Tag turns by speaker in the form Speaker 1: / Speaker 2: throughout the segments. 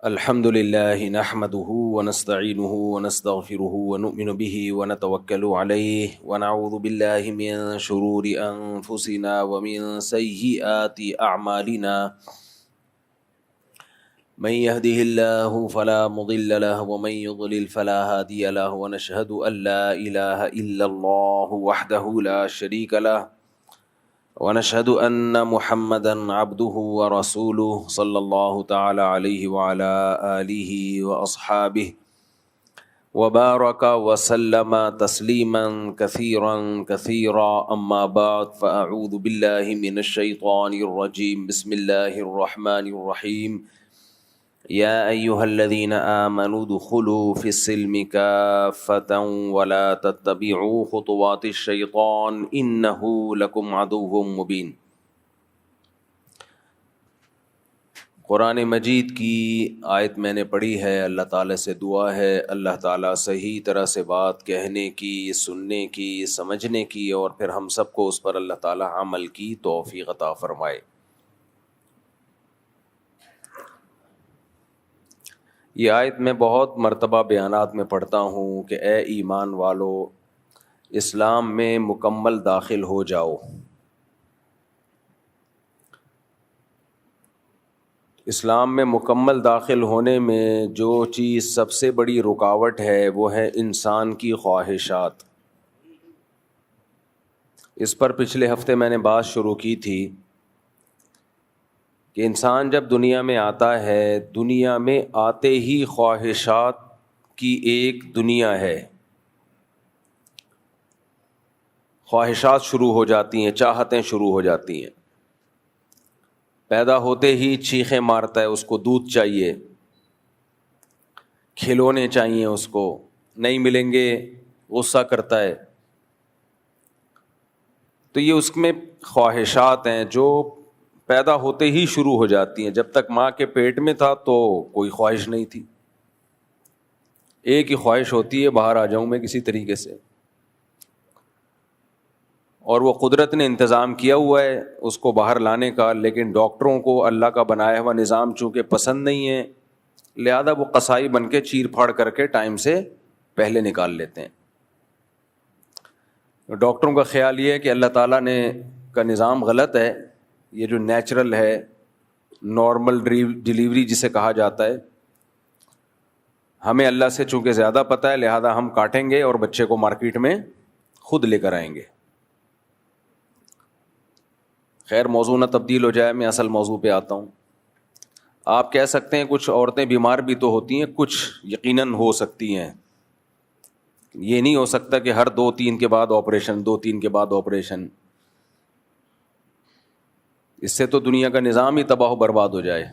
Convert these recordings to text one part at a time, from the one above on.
Speaker 1: الحمد لله نحمده ونستعينه ونستغفره ونؤمن به ونتوكل عليه ونعوذ بالله من شرور أنفسنا ومن سيئات أعمالنا من يهده الله فلا مضل له ومن يضلل فلا هادي له ونشهد أن لا إله إلا الله وحده لا شريك له ونشهد أن محمدًا عبده ورسوله صلى الله تعالى عليه وعلى آله وأصحابه وبارك وسلم تسليمًا كثيرا أما بعد فأعوذ بالله من الشيطان الرجيم بسم الله الرحمن الرحيم يا أيها الذين آمنوا ادخلوا في السلم كافة ولا تتبعوا خطوات الشيطان إنه لكم عدو مبين۔ قرآن مجید کی آیت میں نے پڑھی ہے، اللہ تعالیٰ سے دعا ہے اللہ تعالیٰ صحیح طرح سے بات کہنے کی، سننے کی، سمجھنے کی اور پھر ہم سب کو اس پر اللہ تعالیٰ عمل کی توفیق عطا فرمائے۔ یہ آیت میں بہت مرتبہ بیانات میں پڑھتا ہوں کہ اے ایمان والو، اسلام میں مکمل داخل ہو جاؤ۔ اسلام میں مکمل داخل ہونے میں جو چیز سب سے بڑی رکاوٹ ہے وہ ہے انسان کی خواہشات۔ اس پر پچھلے ہفتے میں نے بات شروع کی تھی کہ انسان جب دنیا میں آتا ہے، دنیا میں آتے ہی خواہشات کی ایک دنیا ہے، خواہشات شروع ہو جاتی ہیں، چاہتیں شروع ہو جاتی ہیں۔ پیدا ہوتے ہی چیخیں مارتا ہے، اس کو دودھ چاہیے، کھلونے چاہیے، اس کو نہیں ملیں گے غصہ کرتا ہے۔ تو یہ اس میں خواہشات ہیں جو پیدا ہوتے ہی شروع ہو جاتی ہیں۔ جب تک ماں کے پیٹ میں تھا تو کوئی خواہش نہیں تھی، ایک ہی خواہش ہوتی ہے باہر آ جاؤں میں کسی طریقے سے، اور وہ قدرت نے انتظام کیا ہوا ہے اس کو باہر لانے کا، لیکن ڈاکٹروں کو اللہ کا بنایا ہوا نظام چونکہ پسند نہیں ہے، لہذا وہ قصائی بن کے چیر پھاڑ کر کے ٹائم سے پہلے نکال لیتے ہیں۔ ڈاکٹروں کا خیال یہ ہے کہ اللہ تعالیٰ نے کا نظام غلط ہے، یہ جو نیچرل ہے، نارمل ڈیلیوری جسے کہا جاتا ہے، ہمیں اللہ سے چونکہ زیادہ پتہ ہے لہذا ہم کاٹیں گے اور بچے کو مارکیٹ میں خود لے کر آئیں گے۔ خیر موضوع نہ تبدیل ہو جائے، میں اصل موضوع پہ آتا ہوں۔ آپ کہہ سکتے ہیں کچھ عورتیں بیمار بھی تو ہوتی ہیں، کچھ یقیناً ہو سکتی ہیں، یہ نہیں ہو سکتا کہ ہر 2-3 کے بعد آپریشن، 2-3 کے بعد آپریشن، اس سے تو دنیا کا نظام ہی تباہ و برباد ہو جائے۔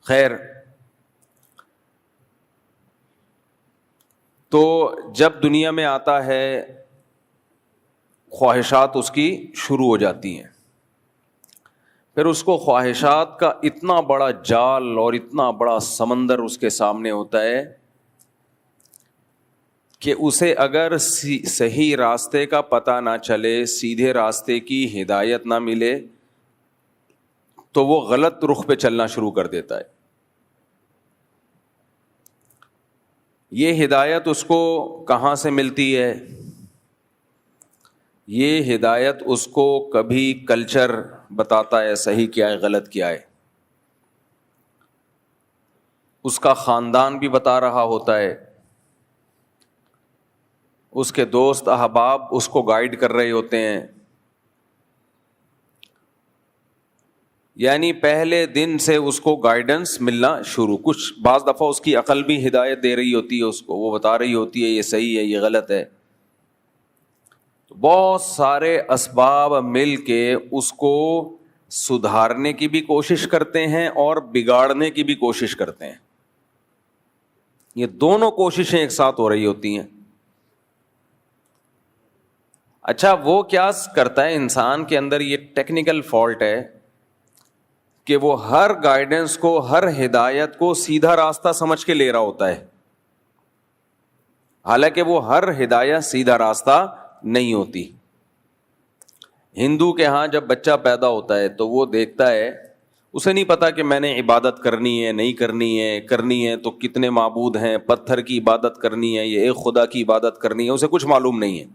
Speaker 1: خیر، تو جب دنیا میں آتا ہے خواہشات اس کی شروع ہو جاتی ہیں، پھر اس کو خواہشات کا اتنا بڑا جال اور اتنا بڑا سمندر اس کے سامنے ہوتا ہے کہ اسے اگر صحیح راستے کا پتہ نہ چلے، سیدھے راستے کی ہدایت نہ ملے تو وہ غلط رخ پہ چلنا شروع کر دیتا ہے۔ یہ ہدایت اس کو کہاں سے ملتی ہے؟ یہ ہدایت اس کو کبھی کلچر بتاتا ہے صحیح کیا ہے غلط کیا ہے، اس کا خاندان بھی بتا رہا ہوتا ہے، اس کے دوست احباب اس کو گائیڈ کر رہے ہوتے ہیں، یعنی پہلے دن سے اس کو گائیڈنس ملنا شروع، کچھ بعض دفعہ اس کی عقل بھی ہدایت دے رہی ہوتی ہے اس کو، وہ بتا رہی ہوتی ہے یہ صحیح ہے یہ غلط ہے۔ تو بہت سارے اسباب مل کے اس کو سدھارنے کی بھی کوشش کرتے ہیں اور بگاڑنے کی بھی کوشش کرتے ہیں، یہ دونوں کوششیں ایک ساتھ ہو رہی ہوتی ہیں۔ اچھا، وہ کیا کرتا ہے انسان کے اندر؟ یہ ٹیکنیکل فالٹ ہے کہ وہ ہر گائیڈنس کو، ہر ہدایت کو سیدھا راستہ سمجھ کے لے رہا ہوتا ہے، حالانکہ وہ ہر ہدایت سیدھا راستہ نہیں ہوتی۔ ہندو کے ہاں جب بچہ پیدا ہوتا ہے تو وہ دیکھتا ہے اسے نہیں پتا کہ میں نے عبادت کرنی ہے نہیں کرنی ہے تو کتنے معبود ہیں، پتھر کی عبادت کرنی ہے یا ایک خدا کی عبادت کرنی ہے، اسے کچھ معلوم نہیں ہے.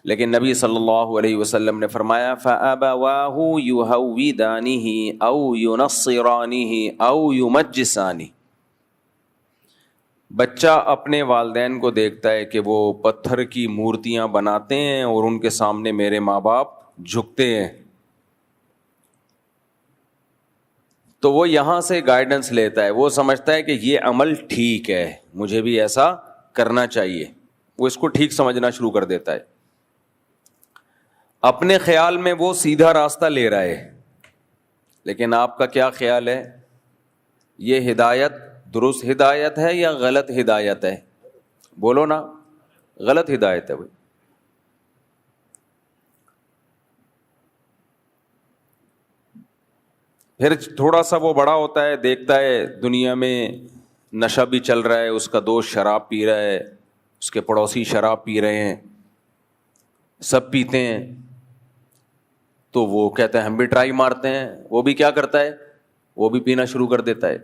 Speaker 1: لیکن نبی صلی اللہ علیہ وسلم نے فرمایا فَأَبَوَاهُ يُهَوِّدَانِهِ أَوْ يُنَصِّرَانِهِ أَوْ يُمَجِّسَانِهِ. بچہ اپنے والدین کو دیکھتا ہے کہ وہ پتھر کی مورتیاں بناتے ہیں اور ان کے سامنے میرے ماں باپ جھکتے ہیں، تو وہ یہاں سے گائیڈنس لیتا ہے، وہ سمجھتا ہے کہ یہ عمل ٹھیک ہے، مجھے بھی ایسا کرنا چاہیے، وہ اس کو ٹھیک سمجھنا شروع کر دیتا ہے. اپنے خیال میں وہ سیدھا راستہ لے رہا ہے، لیکن آپ کا کیا خیال ہے؟ یہ ہدایت درست ہدایت ہے یا غلط ہدایت ہے؟ بولو نا، غلط ہدایت ہے بھائی. پھر تھوڑا سا وہ بڑا ہوتا ہے، دیکھتا ہے دنیا میں نشہ بھی چل رہا ہے، اس کا دوست شراب پی رہا ہے، اس کے پڑوسی شراب پی رہے ہیں، سب پیتے ہیں، تو وہ کہتا ہے ہم بھی ٹرائی مارتے ہیں. وہ بھی کیا کرتا ہے؟ وہ بھی پینا شروع کر دیتا ہے.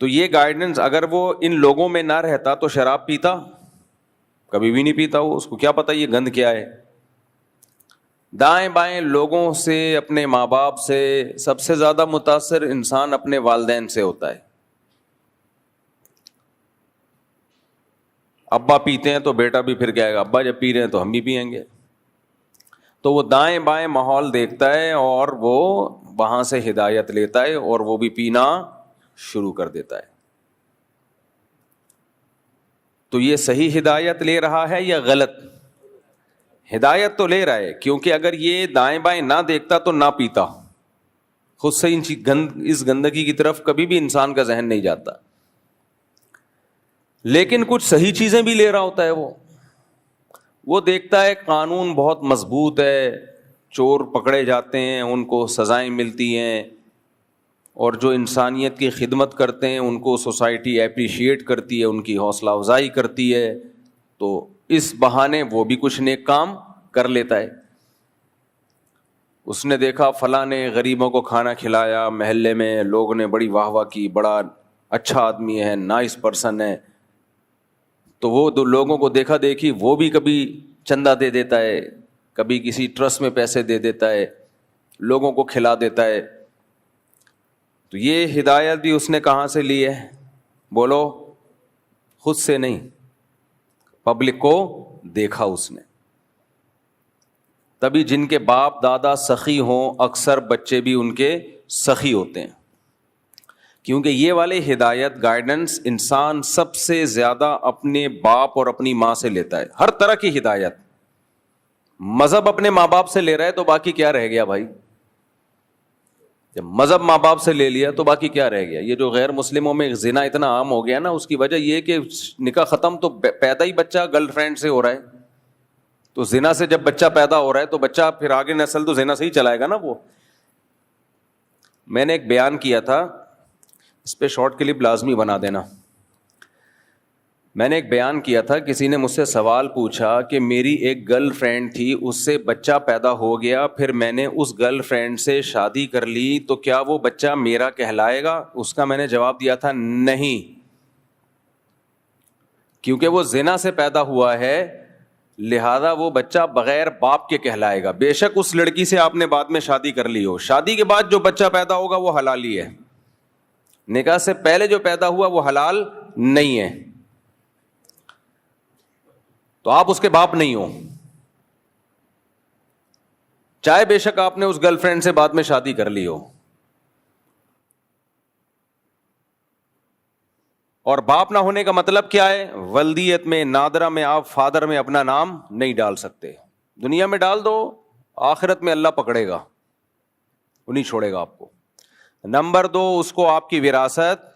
Speaker 1: تو یہ گائیڈنس اگر وہ ان لوگوں میں نہ رہتا تو شراب پیتا؟ کبھی بھی نہیں پیتا. وہ اس کو کیا پتا یہ گند کیا ہے. دائیں بائیں لوگوں سے، اپنے ماں باپ سے سب سے زیادہ متاثر انسان اپنے والدین سے ہوتا ہے. ابا پیتے ہیں تو بیٹا بھی پھر کہے گا ابا جب پی رہے ہیں تو ہم بھی پئیں گے. تو وہ دائیں بائیں ماحول دیکھتا ہے اور وہ وہاں سے ہدایت لیتا ہے اور وہ بھی پینا شروع کر دیتا ہے. تو یہ صحیح ہدایت لے رہا ہے یا غلط؟ ہدایت تو لے رہا ہے، کیونکہ اگر یہ دائیں بائیں نہ دیکھتا تو نہ پیتا. خود سے اس گندگی کی طرف کبھی بھی انسان کا ذہن نہیں جاتا. لیکن کچھ صحیح چیزیں بھی لے رہا ہوتا ہے. وہ دیکھتا ہے قانون بہت مضبوط ہے، چور پکڑے جاتے ہیں، ان کو سزائیں ملتی ہیں، اور جو انسانیت کی خدمت کرتے ہیں ان کو سوسائٹی اپریشیٹ کرتی ہے، ان کی حوصلہ افزائی کرتی ہے. تو اس بہانے وہ بھی کچھ نیک کام کر لیتا ہے. اس نے دیکھا فلاں نے غریبوں کو کھانا کھلایا، محلے میں لوگوں نے بڑی واہ واہ کی، بڑا اچھا آدمی ہے، نائس پرسن ہے. تو وہ دو لوگوں کو دیکھا دیکھی وہ بھی کبھی چندہ دے دیتا ہے، کبھی کسی ٹرسٹ میں پیسے دے دیتا ہے، لوگوں کو کھلا دیتا ہے. تو یہ ہدایت بھی اس نے کہاں سے لی ہے؟ بولو، خود سے نہیں، پبلک کو دیکھا اس نے. تبھی جن کے باپ دادا سخی ہوں اکثر بچے بھی ان کے سخی ہوتے ہیں، کیونکہ یہ والے ہدایت گائیڈنس انسان سب سے زیادہ اپنے باپ اور اپنی ماں سے لیتا ہے. ہر طرح کی ہدایت. مذہب اپنے ماں باپ سے لے رہا ہے تو باقی کیا رہ گیا بھائی؟ جب مذہب ماں باپ سے لے لیا تو باقی کیا رہ گیا؟ یہ جو غیر مسلموں میں زنا اتنا عام ہو گیا نا، اس کی وجہ یہ کہ نکاح ختم تو پیدا ہی بچہ گرل فرینڈ سے ہو رہا ہے. تو زنا سے جب بچہ پیدا ہو رہا ہے تو بچہ پھر آگے نسل تو زنا سے ہی چلائے گا نا. وہ میں نے ایک بیان کیا تھا، اس پہ شارٹ کلپ لازمی بنا دینا. میں نے ایک بیان کیا تھا، کسی نے مجھ سے سوال پوچھا کہ میری ایک گرل فرینڈ تھی، اس سے بچہ پیدا ہو گیا، پھر میں نے اس گرل فرینڈ سے شادی کر لی، تو کیا وہ بچہ میرا کہلائے گا؟ اس کا میں نے جواب دیا تھا نہیں، کیونکہ وہ زنا سے پیدا ہوا ہے، لہذا وہ بچہ بغیر باپ کے کہلائے گا. بے شک اس لڑکی سے آپ نے بعد میں شادی کر لی ہو، شادی کے بعد جو بچہ پیدا ہوگا وہ حلال ہی ہے. نکاح سے پہلے جو پیدا ہوا وہ حلال نہیں ہے. تو آپ اس کے باپ نہیں ہو، چاہے بے شک آپ نے اس گرل فرینڈ سے بعد میں شادی کر لی ہو. اور باپ نہ ہونے کا مطلب کیا ہے؟ ولدیت میں، نادرہ میں آپ فادر میں اپنا نام نہیں ڈال سکتے. دنیا میں ڈال دو، آخرت میں اللہ پکڑے گا، وہ نہیں چھوڑے گا آپ کو. نمبر 2، اس کو آپ کی وراثت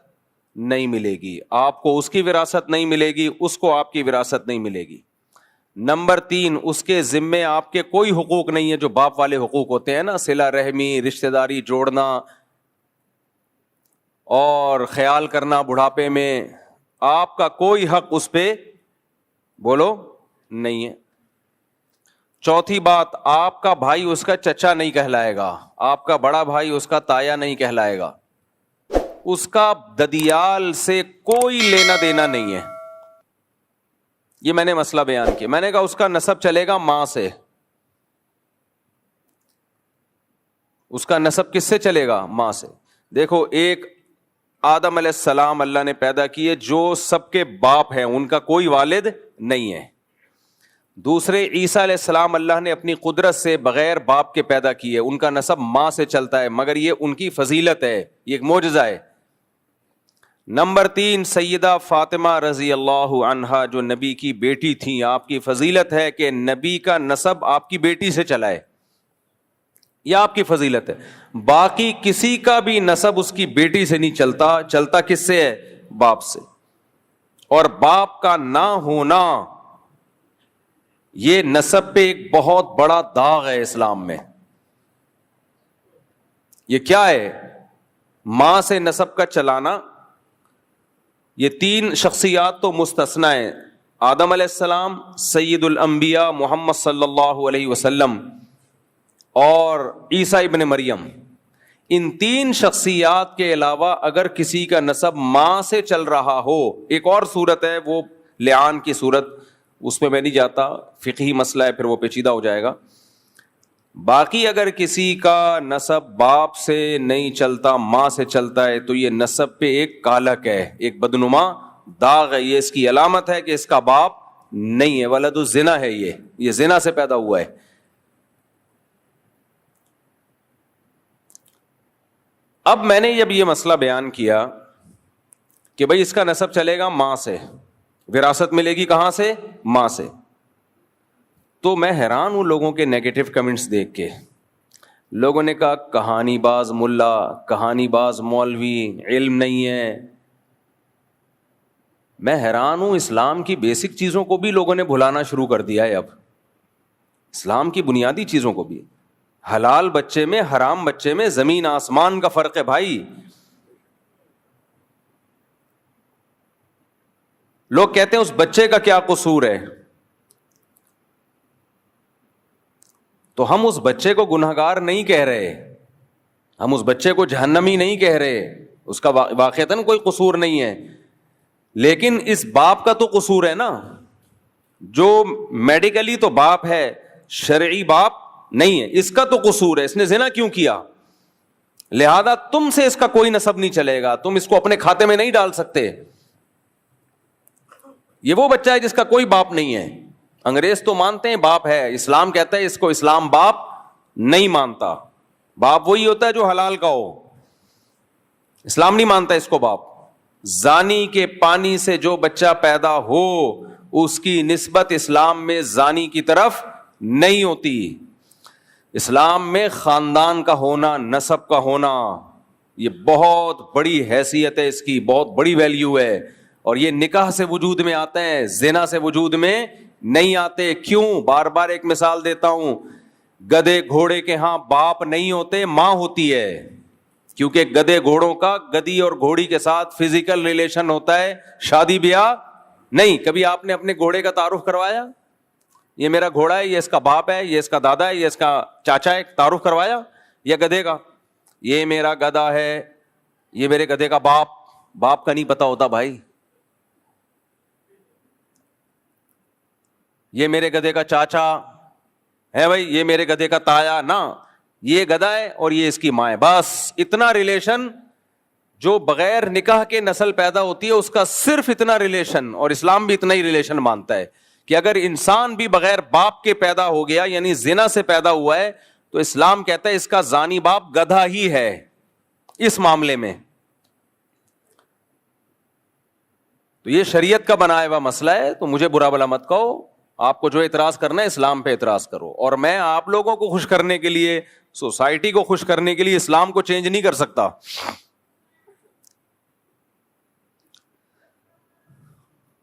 Speaker 1: نہیں ملے گی، آپ کو اس کی وراثت نہیں ملے گی، اس کو آپ کی وراثت نہیں ملے گی. نمبر 3، اس کے ذمے آپ کے کوئی حقوق نہیں ہے جو باپ والے حقوق ہوتے ہیں نا، صلہ رحمی، رشتہ داری جوڑنا اور خیال کرنا بڑھاپے میں، آپ کا کوئی حق اس پہ بولو نہیں ہے. چوتھی بات، آپ کا بھائی اس کا چچا نہیں کہلائے گا، آپ کا بڑا بھائی اس کا تایا نہیں کہلائے گا، اس کا ددیال سے کوئی لینا دینا نہیں ہے. یہ میں نے مسئلہ بیان کیا. میں نے کہا اس کا نسب چلے گا ماں سے. اس کا نسب کس سے چلے گا؟ ماں سے. دیکھو، ایک آدم علیہ السلام اللہ نے پیدا کیے جو سب کے باپ ہیں، ان کا کوئی والد نہیں ہے. دوسرے عیسیٰ علیہ السلام اللہ نے اپنی قدرت سے بغیر باپ کے پیدا کیے، ان کا نسب ماں سے چلتا ہے، مگر یہ ان کی فضیلت ہے، یہ ایک معجزہ ہے. نمبر 3، سیدہ فاطمہ رضی اللہ عنہا جو نبی کی بیٹی تھیں، آپ کی فضیلت ہے کہ نبی کا نسب آپ کی بیٹی سے چلا ہے، یہ آپ کی فضیلت ہے. باقی کسی کا بھی نسب اس کی بیٹی سے نہیں چلتا، چلتا کس سے ہے؟ باپ سے. اور باپ کا نہ ہونا یہ نسب پہ ایک بہت بڑا داغ ہے اسلام میں. یہ کیا ہے؟ ماں سے نسب کا چلانا. یہ 3 شخصیات تو مستثنی ہیں، آدم علیہ السلام، سید الانبیاء محمد صلی اللہ علیہ وسلم اور عیسیٰ ابن مریم. ان 3 شخصیات کے علاوہ اگر کسی کا نسب ماں سے چل رہا ہو، ایک اور صورت ہے وہ لعان کی صورت، اس میں نہیں جاتا، فقہی مسئلہ ہے، پھر وہ پیچیدہ ہو جائے گا. باقی اگر کسی کا نسب باپ سے نہیں چلتا، ماں سے چلتا ہے، تو یہ نسب پہ ایک کالک ہے، ایک بدنما داغ ہے، یہ اس کی علامت ہے کہ اس کا باپ نہیں ہے، ولد الزنا ہے، یہ زنا سے پیدا ہوا ہے. اب میں نے جب یہ مسئلہ بیان کیا کہ بھئی اس کا نسب چلے گا ماں سے، وراثت ملے گی کہاں سے؟ ماں سے، تو میں حیران ہوں لوگوں کے نیگیٹو کمنٹس دیکھ کے. لوگوں نے کہا کہانی باز ملا، کہانی باز مولوی، علم نہیں ہے. میں حیران ہوں، اسلام کی بیسک چیزوں کو بھی لوگوں نے بھلانا شروع کر دیا ہے. اب اسلام کی بنیادی چیزوں کو بھی، حلال بچے میں حرام بچے میں زمین آسمان کا فرق ہے بھائی. لوگ کہتے ہیں اس بچے کا کیا قصور ہے، تو ہم اس بچے کو گنہگار نہیں کہہ رہے، ہم اس بچے کو جہنمی نہیں کہہ رہے، اس کا واقعتاً کوئی قصور نہیں ہے، لیکن اس باپ کا تو قصور ہے نا، جو میڈیکلی تو باپ ہے، شرعی باپ نہیں ہے، اس کا تو قصور ہے، اس نے زنا کیوں کیا، لہذا تم سے اس کا کوئی نسب نہیں چلے گا، تم اس کو اپنے کھاتے میں نہیں ڈال سکتے. یہ وہ بچہ ہے جس کا کوئی باپ نہیں ہے. انگریز تو مانتے ہیں باپ ہے، اسلام کہتا ہے اس کو اسلام باپ نہیں مانتا. باپ وہی ہوتا ہے جو حلال کا ہو، اسلام نہیں مانتا اس کو باپ. زانی کے پانی سے جو بچہ پیدا ہو اس کی نسبت اسلام میں زانی کی طرف نہیں ہوتی. اسلام میں خاندان کا ہونا، نسب کا ہونا، یہ بہت بڑی حیثیت ہے، اس کی بہت بڑی ویلیو ہے. اور یہ نکاح سے وجود میں آتے ہیں، زنا سے وجود میں نہیں آتے. کیوں؟ بار بار ایک مثال دیتا ہوں، گدھے گھوڑے کے ہاں باپ نہیں ہوتے، ماں ہوتی ہے، کیونکہ گدھے گھوڑوں کا گدھی اور گھوڑی کے ساتھ فزیکل ریلیشن ہوتا ہے، شادی بیاہ نہیں. کبھی آپ نے اپنے گھوڑے کا تعارف کروایا؟ یہ میرا گھوڑا ہے، یہ اس کا باپ ہے، یہ اس کا دادا ہے، یہ اس کا چاچا ہے، تعارف کروایا؟ یا گدھے کا یہ میرا گدھا ہے، یہ میرے گدھے کا باپ، باپ کا نہیں پتا ہوتا بھائی. یہ میرے گدھے کا چاچا ہے بھائی، یہ میرے گدھے کا تایا نا، یہ گدھا ہے اور یہ اس کی ماں ہے، بس اتنا ریلیشن جو بغیر نکاح کے نسل پیدا ہوتی ہے اس کا صرف اتنا ریلیشن. اور اسلام بھی اتنا ہی ریلیشن مانتا ہے کہ اگر انسان بھی بغیر باپ کے پیدا ہو گیا، یعنی زنا سے پیدا ہوا ہے، تو اسلام کہتا ہے اس کا زانی باپ گدھا ہی ہے اس معاملے میں. تو یہ شریعت کا بنایا ہوا مسئلہ ہے، تو مجھے برا بھلا مت کہو. آپ کو جو اعتراض کرنا ہے اسلام پہ اعتراض کرو، اور میں آپ لوگوں کو خوش کرنے کے لیے، سوسائٹی کو خوش کرنے کے لیے اسلام کو چینج نہیں کر سکتا.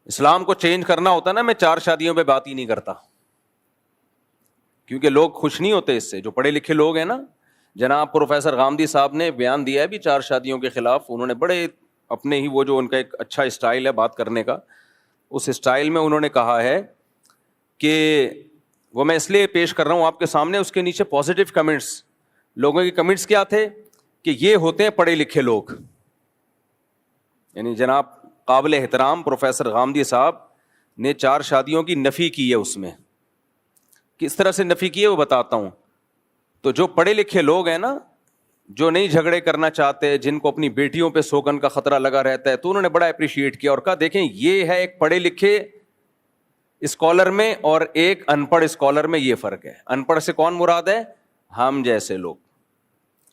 Speaker 1: اسلام کو چینج کرنا ہوتا نا، میں 4 شادیوں پہ بات ہی نہیں کرتا، کیونکہ لوگ خوش نہیں ہوتے اس سے. جو پڑھے لکھے لوگ ہیں نا، جناب پروفیسر غامدی صاحب نے بیان دیا ہے بھی 4 شادیوں کے خلاف. انہوں نے بڑے اپنے ہی، وہ جو ان کا ایک اچھا اسٹائل ہے بات کرنے کا، اس اسٹائل میں انہوں نے کہا ہے کہ وہ میں اس لیے پیش کر رہا ہوں آپ کے سامنے, اس کے نیچے پازیٹیو کمنٹس, لوگوں کے کمنٹس کیا تھے کہ یہ ہوتے ہیں پڑھے لکھے لوگ. یعنی جناب قابل احترام پروفیسر غامدی صاحب نے 4 شادیوں کی نفی کی ہے. اس میں کس طرح سے نفی کی ہے وہ بتاتا ہوں. تو جو پڑھے لکھے لوگ ہیں نا, جو نہیں جھگڑے کرنا چاہتے, جن کو اپنی بیٹیوں پہ سوگن کا خطرہ لگا رہتا ہے, تو انہوں نے بڑا اپریشیٹ کیا اور کہا دیکھیں یہ ہے ایک پڑھے لکھے اسکالر میں اور ایک ان پڑھ اسکالر میں یہ فرق ہے. ان پڑھ سے کون مراد ہے؟ ہم جیسے لوگ,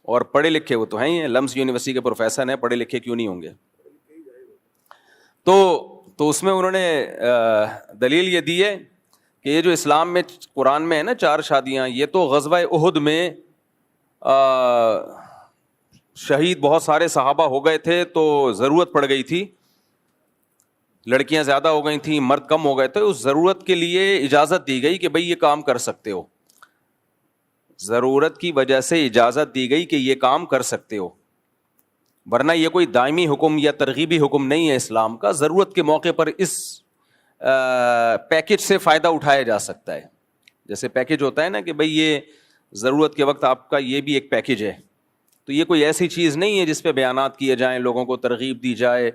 Speaker 1: اور پڑھے لکھے وہ تو ہیں ہی ہیں, لمس یونیورسٹی کے پروفیسر ہیں, پڑھے لکھے کیوں نہیں ہوں گے. تو اس میں انہوں نے دلیل یہ دی ہے کہ یہ جو اسلام میں قرآن میں ہے نا 4 شادیاں, یہ تو غزوہ احد میں شہید بہت سارے صحابہ ہو گئے تھے تو ضرورت پڑ گئی تھی, لڑکیاں زیادہ ہو گئی تھیں, مرد کم ہو گئے تھے, اس ضرورت کے لیے اجازت دی گئی کہ بھئی یہ کام کر سکتے ہو. ضرورت کی وجہ سے اجازت دی گئی کہ یہ کام کر سکتے ہو, ورنہ یہ کوئی دائمی حکم یا ترغیبی حکم نہیں ہے اسلام کا. ضرورت کے موقع پر اس پیکج سے فائدہ اٹھایا جا سکتا ہے. جیسے پیکج ہوتا ہے نا کہ بھئی یہ ضرورت کے وقت آپ کا یہ بھی ایک پیکج ہے, تو یہ کوئی ایسی چیز نہیں ہے جس پہ بیانات کیے جائیں, لوگوں کو ترغیب دی جائے.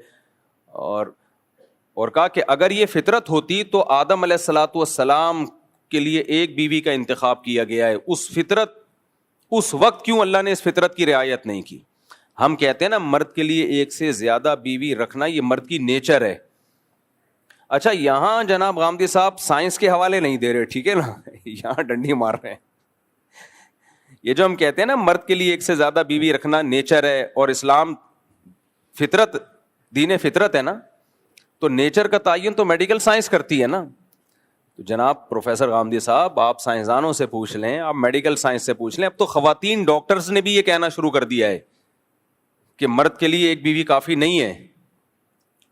Speaker 1: اور کہا کہ اگر یہ فطرت ہوتی تو آدم علیہ الصلوۃ والسلام کے لیے ایک بیوی کا انتخاب کیا گیا ہے. اس وقت کیوں اللہ نے اس فطرت کی رعایت نہیں کی؟ ہم کہتے ہیں نا مرد کے لیے ایک سے زیادہ بیوی رکھنا یہ مرد کی نیچر ہے. اچھا یہاں جناب غامدی صاحب سائنس کے حوالے نہیں دے رہے, ٹھیک ہے نا, یہاں ڈنڈی مار رہے ہیں. یہ جو ہم کہتے ہیں نا مرد کے لیے ایک سے زیادہ بیوی رکھنا نیچر ہے, اور اسلام فطرت دین فطرت ہے نا, تو نیچر کا تعین تو میڈیکل سائنس کرتی ہے نا. تو جناب پروفیسر غامدی صاحب آپ سائنسدانوں سے پوچھ لیں, آپ میڈیکل سائنس سے پوچھ لیں, اب تو خواتین ڈاکٹرز نے بھی یہ کہنا شروع کر دیا ہے کہ مرد کے لیے ایک بیوی کافی نہیں ہے.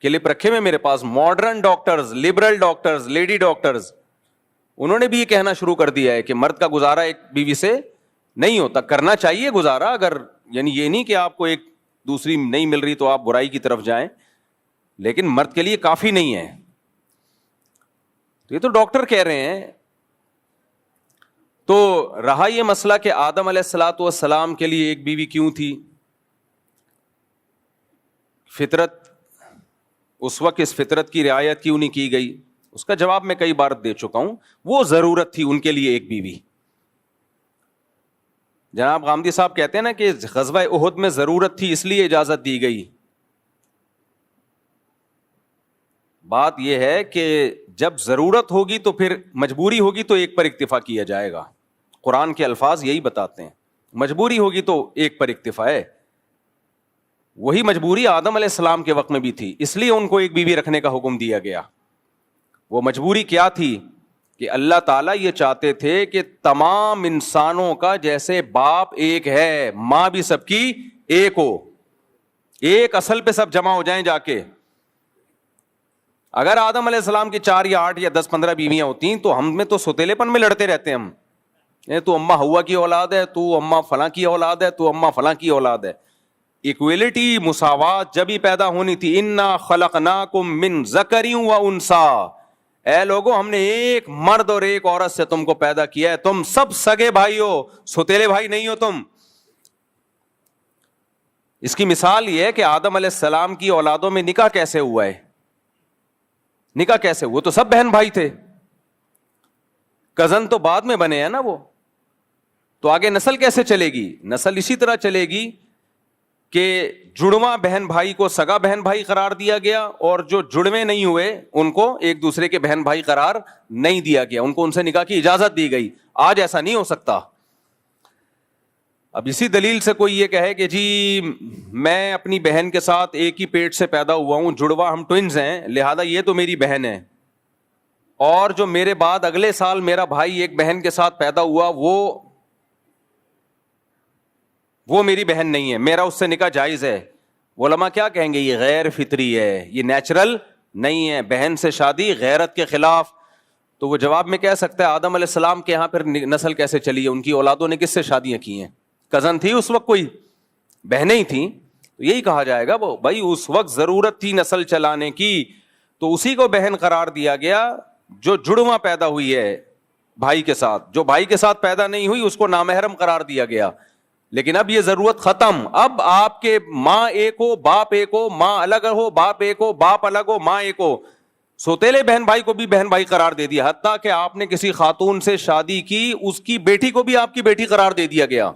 Speaker 1: کلپ رکھے ہوئے میرے پاس, modern doctors, liberal doctors, lady doctors, انہوں نے بھی یہ کہنا شروع کر دیا ہے کہ مرد کا گزارا ایک بیوی سے نہیں ہوتا. کرنا چاہیے گزارا, اگر یعنی یہ نہیں کہ آپ کو ایک دوسری نہیں مل رہی تو آپ برائی کی طرف جائیں, لیکن مرد کے لیے کافی نہیں ہے. تو یہ تو ڈاکٹر کہہ رہے ہیں. تو رہا یہ مسئلہ کہ آدم علیہ الصلوۃ والسلام کے لیے ایک بیوی کیوں تھی, فطرت اس وقت اس فطرت کی رعایت کیوں نہیں کی گئی, اس کا جواب میں کئی بار دے چکا ہوں. وہ ضرورت تھی ان کے لیے ایک بیوی. جناب غامدی صاحب کہتے ہیں نا کہ غزوہ احد میں ضرورت تھی اس لیے اجازت دی گئی. بات یہ ہے کہ جب ضرورت ہوگی تو پھر مجبوری ہوگی تو ایک پر اکتفا کیا جائے گا. قرآن کے الفاظ یہی بتاتے ہیں, مجبوری ہوگی تو ایک پر اکتفا ہے. وہی مجبوری آدم علیہ السلام کے وقت میں بھی تھی, اس لیے ان کو ایک بیوی رکھنے کا حکم دیا گیا. وہ مجبوری کیا تھی کہ اللہ تعالیٰ یہ چاہتے تھے کہ تمام انسانوں کا جیسے باپ ایک ہے, ماں بھی سب کی ایک ہو, ایک اصل پہ سب جمع ہو جائیں جا کے. اگر آدم علیہ السلام کی 4 یا 8 یا 10 15 بیویاں ہوتی تو ہم میں تو سوتیلے پن میں لڑتے رہتے ہم, تو اما ہوا کی اولاد ہے, تو اما فلاں کی اولاد ہے, تو اما فلاں کی اولاد ہے. ایکویلٹی, مساوات جب ہی پیدا ہونی تھی. انا خلقناکم من ذکر و انثی, اے لوگوں ہم نے ایک مرد اور ایک عورت سے تم کو پیدا کیا ہے, تم سب سگے بھائی ہو, سوتیلے بھائی نہیں ہو تم. اس کی مثال یہ ہے کہ آدم علیہ السلام کی اولادوں میں نکاح کیسے ہوا ہے, نکاح کیسے, وہ تو سب بہن بھائی تھے. کزن تو بعد میں بنے ہیں نا وہ, تو آگے نسل کیسے چلے گی؟ نسل اسی طرح چلے گی کہ جڑواں بہن بھائی کو سگا بہن بھائی قرار دیا گیا, اور جو جڑوے نہیں ہوئے ان کو ایک دوسرے کے بہن بھائی قرار نہیں دیا گیا, ان کو ان سے نکاح کی اجازت دی گئی. آج ایسا نہیں ہو سکتا. اب اسی دلیل سے کوئی یہ کہے کہ جی میں اپنی بہن کے ساتھ ایک ہی پیٹ سے پیدا ہوا ہوں, جڑواں ہم ٹوئنز ہیں, لہذا یہ تو میری بہن ہے, اور جو میرے بعد اگلے سال میرا بھائی ایک بہن کے ساتھ پیدا ہوا وہ میری بہن نہیں ہے, میرا اس سے نکاح جائز ہے. علماء کیا کہیں گے؟ یہ غیر فطری ہے, یہ نیچرل نہیں ہے, بہن سے شادی غیرت کے خلاف. تو وہ جواب میں کہہ سکتا ہے آدم علیہ السلام کے یہاں پھر نسل کیسے چلی ہے, ان کی اولادوں نے کس سے شادیاں کی ہیں؟ کزن تھی اس وقت, کوئی بہنیں ہی تھیں. تو یہی کہا جائے گا وہ بھائی اس وقت ضرورت تھی نسل چلانے کی, تو اسی کو بہن قرار دیا گیا جو جڑواں پیدا ہوئی ہے, بھائی کے ساتھ. جو بھائی کے ساتھ پیدا نہیں ہوئی اس کو نامحرم قرار دیا گیا. لیکن اب یہ ضرورت ختم. اب آپ کے ماں ایک ہو باپ ایک ہو, ماں الگ ہو باپ ایک ہو, باپ الگ ہو ماں ایک ہو, سوتیلے بہن بھائی کو بھی بہن بھائی قرار دے دیا. حتیٰ کہ آپ نے کسی خاتون سے شادی کی, اس کی بیٹی کو بھی آپ کی بیٹی قرار دے دیا گیا.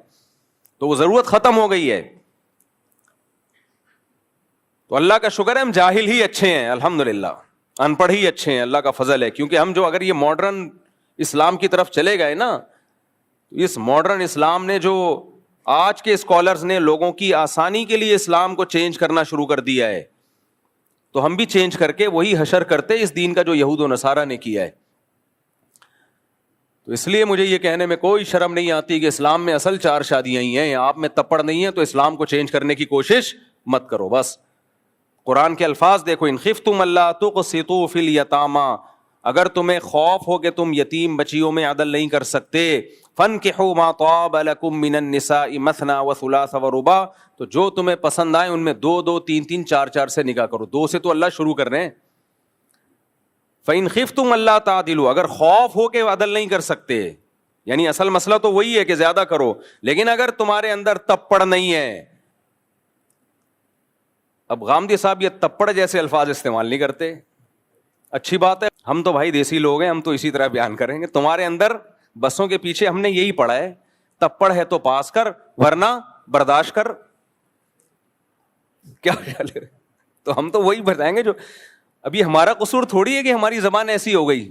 Speaker 1: تو وہ ضرورت ختم ہو گئی ہے. تو اللہ کا شکر ہے ہم جاہل ہی اچھے ہیں الحمدللہ, ان پڑھ ہی اچھے ہیں, اللہ کا فضل ہے. کیونکہ ہم جو اگر یہ ماڈرن اسلام کی طرف چلے گئے نا, اس ماڈرن اسلام نے جو آج کے اسکالرز نے لوگوں کی آسانی کے لیے اسلام کو چینج کرنا شروع کر دیا ہے, تو ہم بھی چینج کر کے وہی حشر کرتے اس دین کا جو یہود و نصارہ نے کیا ہے. تو اس لیے مجھے یہ کہنے میں کوئی شرم نہیں آتی کہ اسلام میں اصل 4 شادیاں ہی ہیں, آپ میں تپڑ نہیں ہے, تو اسلام کو چینج کرنے کی کوشش مت کرو. بس قرآن کے الفاظ دیکھو, ان خفتم اللہ تقسطوا فی الیتامی, اگر تمہیں خوف ہو کہ تم یتیم بچیوں میں عدل نہیں کر سکتے, فانکحوا ما طاب لکم من النساء مثنی وثلاث ورباع, تو جو تمہیں پسند آئے ان میں 2 2 3 3 4 4 سے نکاح کرو. 2 سے تو اللہ شروع کر رہے ہیں. فإن خفتم اللہ تعدلوا, اگر خوف ہو کہ عدل نہیں کر سکتے, یعنی اصل مسئلہ تو وہی ہے کہ زیادہ کرو, لیکن اگر تمہارے اندر تپڑ نہیں ہے. اب غامدی صاحب یہ تپڑ جیسے الفاظ استعمال نہیں کرتے, اچھی بات ہے, ہم تو بھائی دیسی لوگ ہیں, ہم تو اسی طرح بیان کریں گے. تمہارے اندر بسوں کے پیچھے ہم نے یہی پڑھا ہے, تپڑ ہے تو پاس کر ورنہ برداشت کر. کیا خیال ہے؟ تو ہم تو وہی بتائیں گے جو, ابھی ہمارا قصور تھوڑی ہے کہ ہماری زبان ایسی ہو گئی.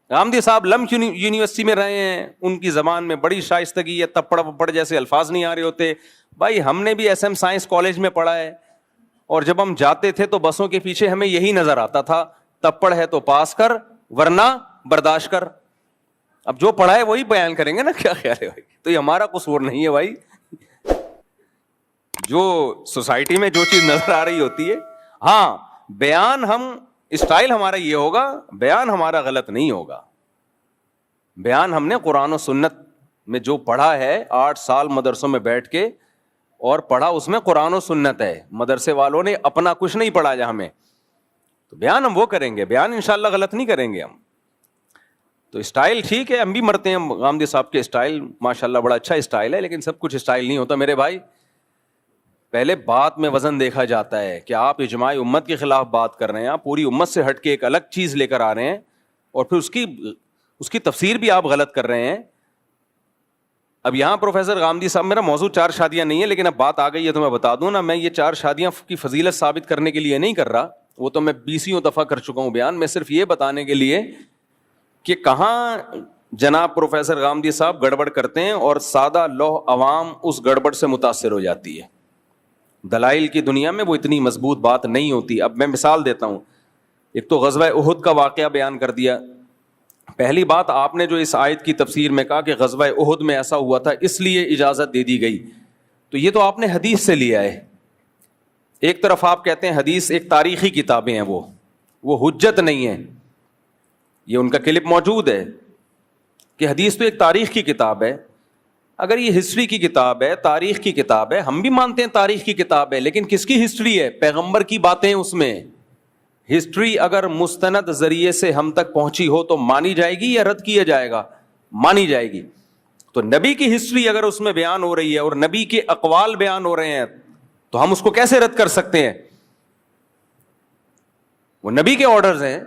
Speaker 1: غامدی صاحب لمک یونیورسٹی میں رہے ہیں, ان کی زبان میں بڑی شائستگی ہے, تپڑ پپڑ جیسے الفاظ نہیں آ رہے ہوتے. بھائی ہم نے بھی ایس ایم سائنس کالج میں پڑھا ہے, اور جب ہم جاتے تھے تو بسوں کے پیچھے ہمیں یہی نظر آتا تھا, تپڑ ہے تو پاس کر ورنہ برداشت کر. اب جو پڑھا ہے وہی بیان کریں گے نا, کیا خیال ہے بھائی؟ تو یہ ہمارا قصور نہیں ہے بھائی, جو سوسائٹی میں جو چیز نظر آ رہی ہوتی ہے. ہاں بیان ہم اسٹائل ہمارا یہ ہوگا, بیان ہمارا غلط نہیں ہوگا. بیان ہم نے قرآن و سنت میں جو پڑھا ہے, 8 سال مدرسوں میں بیٹھ کے اور پڑھا, اس میں قرآن و سنت ہے. مدرسے والوں نے اپنا کچھ نہیں پڑھا جہاں میں, تو بیان ہم وہ کریں گے, بیان انشاءاللہ غلط نہیں کریں گے ہم. تو اسٹائل ٹھیک ہے, ہم بھی مرتے ہیں غامدی صاحب کے اسٹائل ماشاءاللہ بڑا اچھا اسٹائل ہے, لیکن سب کچھ اسٹائل نہیں ہوتا میرے بھائی. پہلے بات میں وزن دیکھا جاتا ہے کہ آپ اجماع امت کے خلاف بات کر رہے ہیں, آپ پوری امت سے ہٹ کے ایک الگ چیز لے کر آ رہے ہیں, اور پھر اس کی تفسیر بھی آپ غلط کر رہے ہیں. اب یہاں پروفیسر غامدی صاحب, میرا موضوع 4 شادیاں نہیں ہے, لیکن اب بات آ گئی ہے تو میں بتا دوں نا, میں یہ 4 شادیاں کی فضیلت ثابت کرنے کے لیے نہیں کر رہا, وہ تو میں 20 دفعہ کر چکا ہوں بیان. میں صرف یہ بتانے کے لیے کہ کہاں جناب پروفیسر غامدی صاحب گڑبڑ کرتے ہیں اور سادہ لوح عوام اس گڑبڑ سے متاثر ہو جاتی ہے. دلائل کی دنیا میں وہ اتنی مضبوط بات نہیں ہوتی. اب میں مثال دیتا ہوں. ایک تو غزوہ احد کا واقعہ بیان کر دیا. پہلی بات, آپ نے جو اس آیت کی تفسیر میں کہا کہ غزوہ احد میں ایسا ہوا تھا اس لیے اجازت دے دی گئی, تو یہ تو آپ نے حدیث سے لیا ہے. ایک طرف آپ کہتے ہیں حدیث ایک تاریخی کتابیں ہیں, وہ حجت نہیں ہے. یہ ان کا کلپ موجود ہے کہ حدیث تو ایک تاریخ کی کتاب ہے. اگر یہ ہسٹری کی کتاب ہے, تاریخ کی کتاب ہے, ہم بھی مانتے ہیں تاریخ کی کتاب ہے, لیکن کس کی ہسٹری ہے؟ پیغمبر کی باتیں اس میں. ہسٹری اگر مستند ذریعے سے ہم تک پہنچی ہو تو مانی جائے گی یا رد کیا جائے گا؟ مانی جائے گی. تو نبی کی ہسٹری اگر اس میں بیان ہو رہی ہے اور نبی کے اقوال بیان ہو رہے ہیں, تو ہم اس کو کیسے رد کر سکتے ہیں؟ وہ نبی کے آرڈرز ہیں.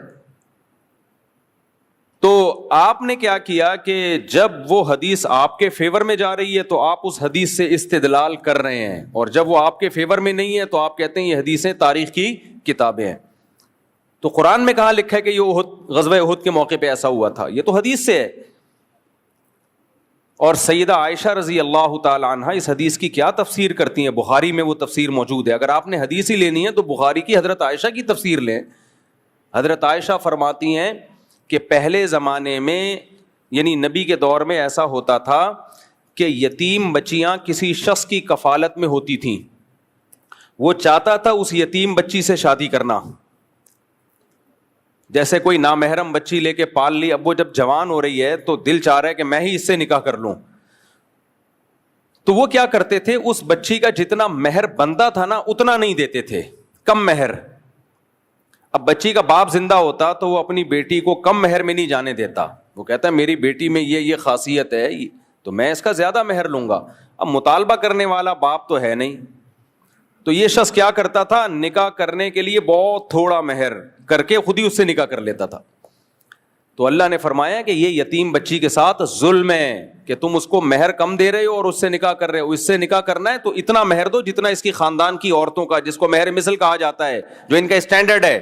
Speaker 1: تو آپ نے کیا کیا کہ جب وہ حدیث آپ کے فیور میں جا رہی ہے تو آپ اس حدیث سے استدلال کر رہے ہیں, اور جب وہ آپ کے فیور میں نہیں ہے تو آپ کہتے ہیں یہ حدیثیں تاریخ کی کتابیں ہیں. تو قرآن میں کہاں لکھا ہے کہ یہ غزوہ احد کے موقع پہ ایسا ہوا تھا؟ یہ تو حدیث سے ہے. اور سیدہ عائشہ رضی اللہ تعالی عنہا اس حدیث کی کیا تفسیر کرتی ہیں؟ بخاری میں وہ تفسیر موجود ہے. اگر آپ نے حدیث ہی لینی ہے تو بخاری کی حضرت عائشہ کی تفسیر لیں. حضرت عائشہ فرماتی ہیں کہ پہلے زمانے میں, یعنی نبی کے دور میں, ایسا ہوتا تھا کہ یتیم بچیاں کسی شخص کی کفالت میں ہوتی تھیں. وہ چاہتا تھا اس یتیم بچی سے شادی کرنا. جیسے کوئی نامحرم بچی لے کے پال لی, اب وہ جب جوان ہو رہی ہے تو دل چاہ رہا ہے کہ میں ہی اس سے نکاح کر لوں. تو وہ کیا کرتے تھے, اس بچی کا جتنا مہر بنتا تھا نا اتنا نہیں دیتے تھے, کم مہر. اب بچی کا باپ زندہ ہوتا تو وہ اپنی بیٹی کو کم مہر میں نہیں جانے دیتا, وہ کہتا ہے میری بیٹی میں یہ خاصیت ہے تو میں اس کا زیادہ مہر لوں گا. اب مطالبہ کرنے والا باپ تو ہے نہیں, تو یہ شخص کیا کرتا تھا, نکاح کرنے کے لیے بہت تھوڑا مہر کر کے خود ہی اس سے نکاح کر لیتا تھا. تو اللہ نے فرمایا کہ یہ یتیم بچی کے ساتھ ظلم ہے کہ تم اس کو مہر کم دے رہے ہو اور اس سے نکاح کر رہے ہو. اس سے نکاح کرنا ہے تو اتنا مہر دو جتنا اس کی خاندان کی عورتوں کا, جس کو مہر مثل کہا جاتا ہے, جو ان کا اسٹینڈرڈ ہے,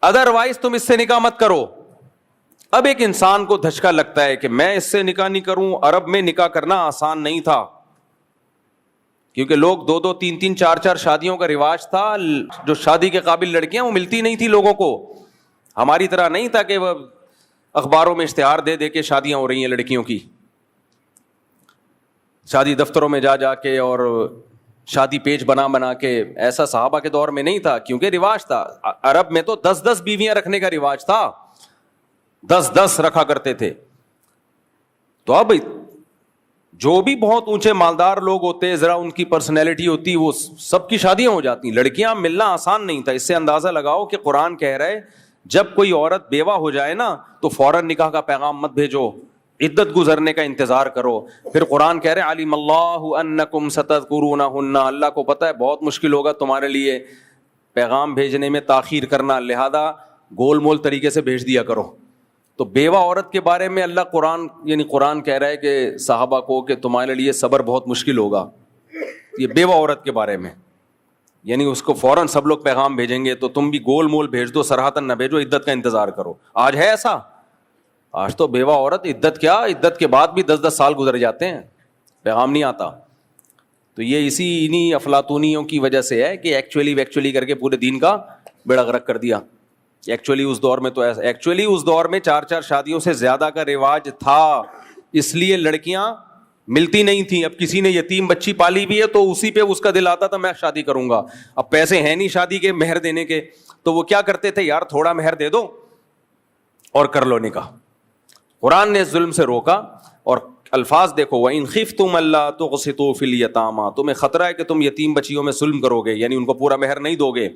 Speaker 1: ادروائز تم اس سے نکاح مت کرو. اب ایک انسان کو دھچکا لگتا ہے کہ میں اس سے نکاح نہیں کروں. عرب میں نکاح کرنا آسان نہیں تھا, کیونکہ لوگ 2 3 3 4 شادیوں کا رواج تھا. جو شادی کے قابل لڑکیاں وہ ملتی نہیں تھی لوگوں کو. ہماری طرح نہیں تھا کہ وہ اخباروں میں اشتہار دے دے کے شادیاں ہو رہی ہیں لڑکیوں کی, شادی دفتروں میں جا کے اور شادی پیج بنا کے. ایسا صحابہ کے دور میں نہیں تھا, کیونکہ رواج تھا. عرب میں تو 10 بیویاں رکھنے کا رواج تھا, 10 رکھا کرتے تھے. تو اب جو بھی بہت اونچے مالدار لوگ ہوتے, ذرا ان کی پرسنالٹی ہوتی, وہ سب کی شادیاں ہو جاتی. لڑکیاں ملنا آسان نہیں تھا. اس سے اندازہ لگاؤ کہ قرآن کہہ رہا ہے جب کوئی عورت بیوہ ہو جائے نا تو فوراً نکاح کا پیغام مت بھیجو, عدت گزرنے کا انتظار کرو. پھر قرآن کہہ رہے علیم اللہ انکم ستذکرونہن, اللہ کو پتہ ہے بہت مشکل ہوگا تمہارے لیے پیغام بھیجنے میں تاخیر کرنا, لہذا گول مول طریقے سے بھیج دیا کرو. تو بیوہ عورت کے بارے میں اللہ قرآن کہہ رہا ہے کہ صحابہ کو کہ تمہارے لیے صبر بہت مشکل ہوگا. یہ بیوہ عورت کے بارے میں, یعنی اس کو فوراً سب لوگ پیغام بھیجیں گے تو تم بھی گول مول بھیج دو, سراہتاً نہ بھیجو, عدت کا انتظار کرو. آج ہے ایسا؟ آج تو بیوہ عورت عدت کیا, عدت کے بعد بھی 10 سال گزر جاتے ہیں, پیغام نہیں آتا. تو یہ انہی افلاطونیوں کی وجہ سے ہے کہ ایکچولی کر کے پورے دین کا بیڑا غرق کر دیا. ایکچولی اس دور میں تو ایسا, ایکچولی اس دور میں 4 شادیوں سے زیادہ کا رواج تھا, اس لیے لڑکیاں ملتی نہیں تھیں. اب کسی نے یتیم بچی پالی بھی ہے تو اسی پہ اس کا دل آتا تھا میں شادی کروں گا. اب پیسے ہیں نہیں شادی کے مہر دینے کے, تو وہ کیا کرتے تھے, یار تھوڑا مہر دے دو اور کر لو نکاح. قرآن نے ظلم سے روکا. اور الفاظ دیکھو, وَإِنْ خِفْتُمْ أَلَّا تُقْسِطُوا فِي الْيَتَامَىٰ, تمہیں خطرہ ہے کہ تم یتیم بچیوں میں ظلم کرو گے, یعنی ان کو پورا مہر نہیں دو گے.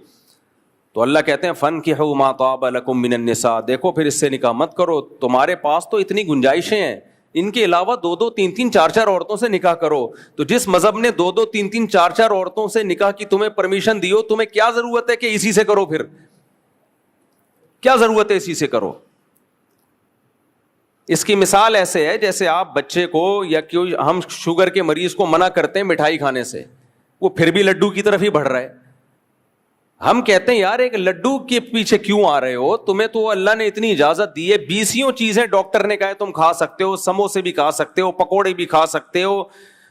Speaker 1: تو اللہ کہتے ہیں فَانْكِحُوا مَا طَابَ لَكُم مِّنَ النِّسَاءِ, دیکھو پھر اس سے نکاح مت کرو, تمہارے پاس تو اتنی گنجائشیں ہیں, ان کے علاوہ 2 3 3 4 عورتوں سے نکاح کرو. تو جس مذہب نے 2 3 3 4 عورتوں سے نکاح کی تمہیں پرمیشن دی ہو, تمہیں کیا ضرورت ہے کہ اسی سے کرو؟ پھر کیا ضرورت ہے اسی سے کرو؟ اس کی مثال ایسے ہے جیسے آپ بچے کو, یا ہم شوگر کے مریض کو منع کرتے ہیں مٹھائی کھانے سے, وہ پھر بھی لڈو کی طرف ہی بڑھ رہا ہے. ہم کہتے ہیں یار ایک لڈو کے پیچھے کیوں آ رہے ہو, تمہیں تو اللہ نے اتنی اجازت دی ہے, 20 چیزیں ڈاکٹر نے کہا ہے تم کھا سکتے ہو, سموسے بھی کھا سکتے ہو, پکوڑے بھی کھا سکتے ہو,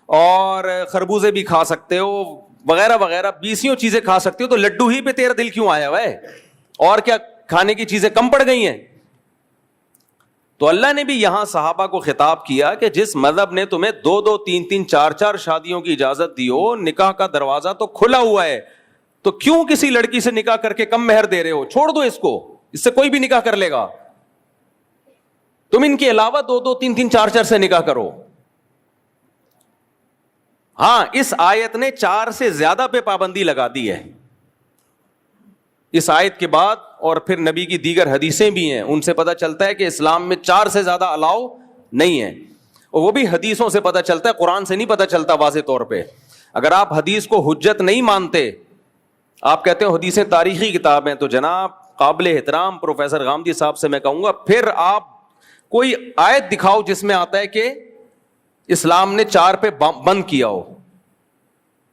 Speaker 1: اور خربوزے بھی کھا سکتے ہو, وغیرہ وغیرہ 20 چیزیں کھا سکتے ہو, تو لڈو ہی پہ تیرا دل کیوں آیا ہوا ہے؟ اور کیا کھانے کی چیزیں کم پڑ گئی ہیں؟ تو اللہ نے بھی یہاں صحابہ کو خطاب کیا کہ جس مذہب نے تمہیں 2 3 3 4 شادیوں کی اجازت دی ہو, نکاح کا دروازہ تو کھلا ہوا ہے, تو کیوں کسی لڑکی سے نکاح کر کے کم مہر دے رہے ہو؟ چھوڑ دو اس کو, اس سے کوئی بھی نکاح کر لے گا. تم ان کے علاوہ 2 3 3 4 سے نکاح کرو. ہاں, اس آیت نے 4 سے زیادہ پہ پابندی لگا دی ہے اس آیت کے بعد, اور پھر نبی کی دیگر حدیثیں بھی ہیں, ان سے پتہ چلتا ہے کہ اسلام میں 4 سے زیادہ الاؤ نہیں ہے. اور وہ بھی حدیثوں سے پتہ چلتا ہے, قرآن سے نہیں پتہ چلتا واضح طور پہ. اگر آپ حدیث کو حجت نہیں مانتے, آپ کہتے ہیں حدیثیں تاریخی کتاب ہیں, تو جناب قابل احترام پروفیسر غامدی صاحب سے میں کہوں گا پھر آپ کوئی آیت دکھاؤ جس میں آتا ہے کہ اسلام نے 4 پہ بند کیا ہو.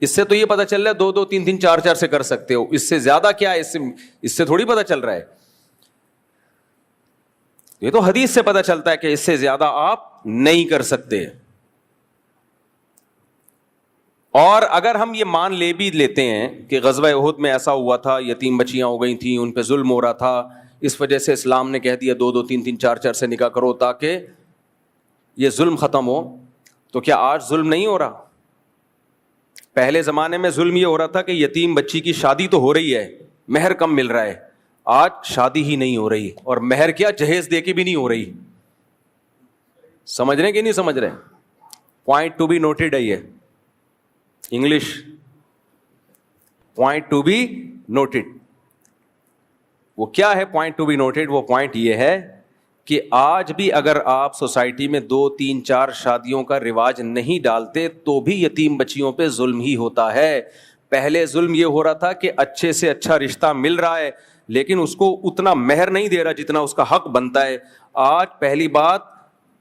Speaker 1: اس سے تو یہ پتہ چل رہا ہے 2 3 3 4 سے کر سکتے ہو, اس سے زیادہ کیا ہے, اس سے تھوڑی پتہ چل رہا ہے. یہ تو حدیث سے پتہ چلتا ہے کہ اس سے زیادہ آپ نہیں کر سکتے. اور اگر ہم یہ مان لے بھی لیتے ہیں کہ غزوہ احد میں ایسا ہوا تھا, یتیم بچیاں ہو گئی تھیں, ان پہ ظلم ہو رہا تھا, اس وجہ سے اسلام نے کہہ دیا 2 3 3 4 سے نکاح کرو تاکہ یہ ظلم ختم ہو, تو کیا آج ظلم نہیں ہو رہا؟ پہلے زمانے میں ظلم یہ ہو رہا تھا کہ یتیم بچی کی شادی تو ہو رہی ہے, مہر کم مل رہا ہے. آج شادی ہی نہیں ہو رہی, اور مہر کیا جہیز دے کے بھی نہیں ہو رہی. سمجھ رہے کہ نہیں سمجھ رہے؟ پوائنٹ ٹو بی نوٹڈ ہے یہ English, point to be noted. وہ کیا ہے پوائنٹ ٹو بی نوٹڈ؟ وہ پوائنٹ یہ ہے کہ آج بھی اگر آپ سوسائٹی میں 2 3 4 شادیوں کا رواج نہیں ڈالتے تو بھی یتیم بچیوں پہ ظلم ہی ہوتا ہے. پہلے ظلم یہ ہو رہا تھا کہ اچھے سے اچھا رشتہ مل رہا ہے لیکن اس کو اتنا مہر نہیں دے رہا جتنا اس کا حق بنتا ہے. آج پہلی بات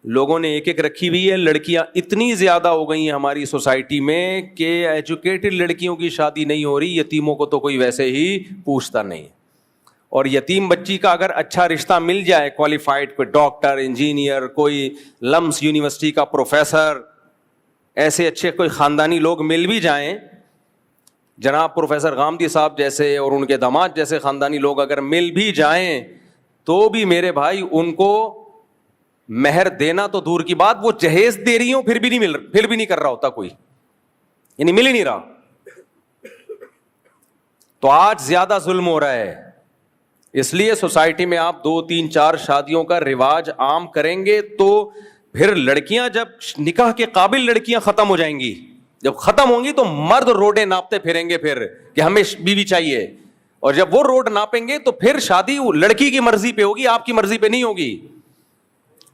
Speaker 1: لوگوں نے ایک رکھی ہوئی ہے, لڑکیاں اتنی زیادہ ہو گئی ہیں ہماری سوسائٹی میں کہ ایجوکیٹڈ لڑکیوں کی شادی نہیں ہو رہی, یتیموں کو تو کوئی ویسے ہی پوچھتا نہیں. اور یتیم بچی کا اگر اچھا رشتہ مل جائے, کوالیفائڈ, کوئی ڈاکٹر, انجینئر, کوئی لمس یونیورسٹی کا پروفیسر, ایسے اچھے کوئی خاندانی لوگ مل بھی جائیں, جناب پروفیسر غامدی صاحب جیسے اور ان کے داماد جیسے خاندانی لوگ اگر مل بھی جائیں تو بھی میرے بھائی ان کو مہر دینا تو دور کی بات, وہ جہیز دے رہی ہوں پھر بھی نہیں کر رہا ہوتا کوئی, یعنی مل ہی نہیں رہا. تو آج زیادہ ظلم ہو رہا ہے. اس لیے سوسائٹی میں آپ 2 3 4 شادیوں کا رواج عام کریں گے تو پھر لڑکیاں, جب نکاح کے قابل لڑکیاں ختم ہو جائیں گی, جب ختم ہوں گی تو مرد روڈیں ناپتے پھریں گے پھر کہ ہمیں بیوی چاہیے, اور جب وہ روڈ ناپیں گے تو پھر شادی لڑکی کی مرضی پہ ہوگی, آپ کی مرضی پہ نہیں ہوگی.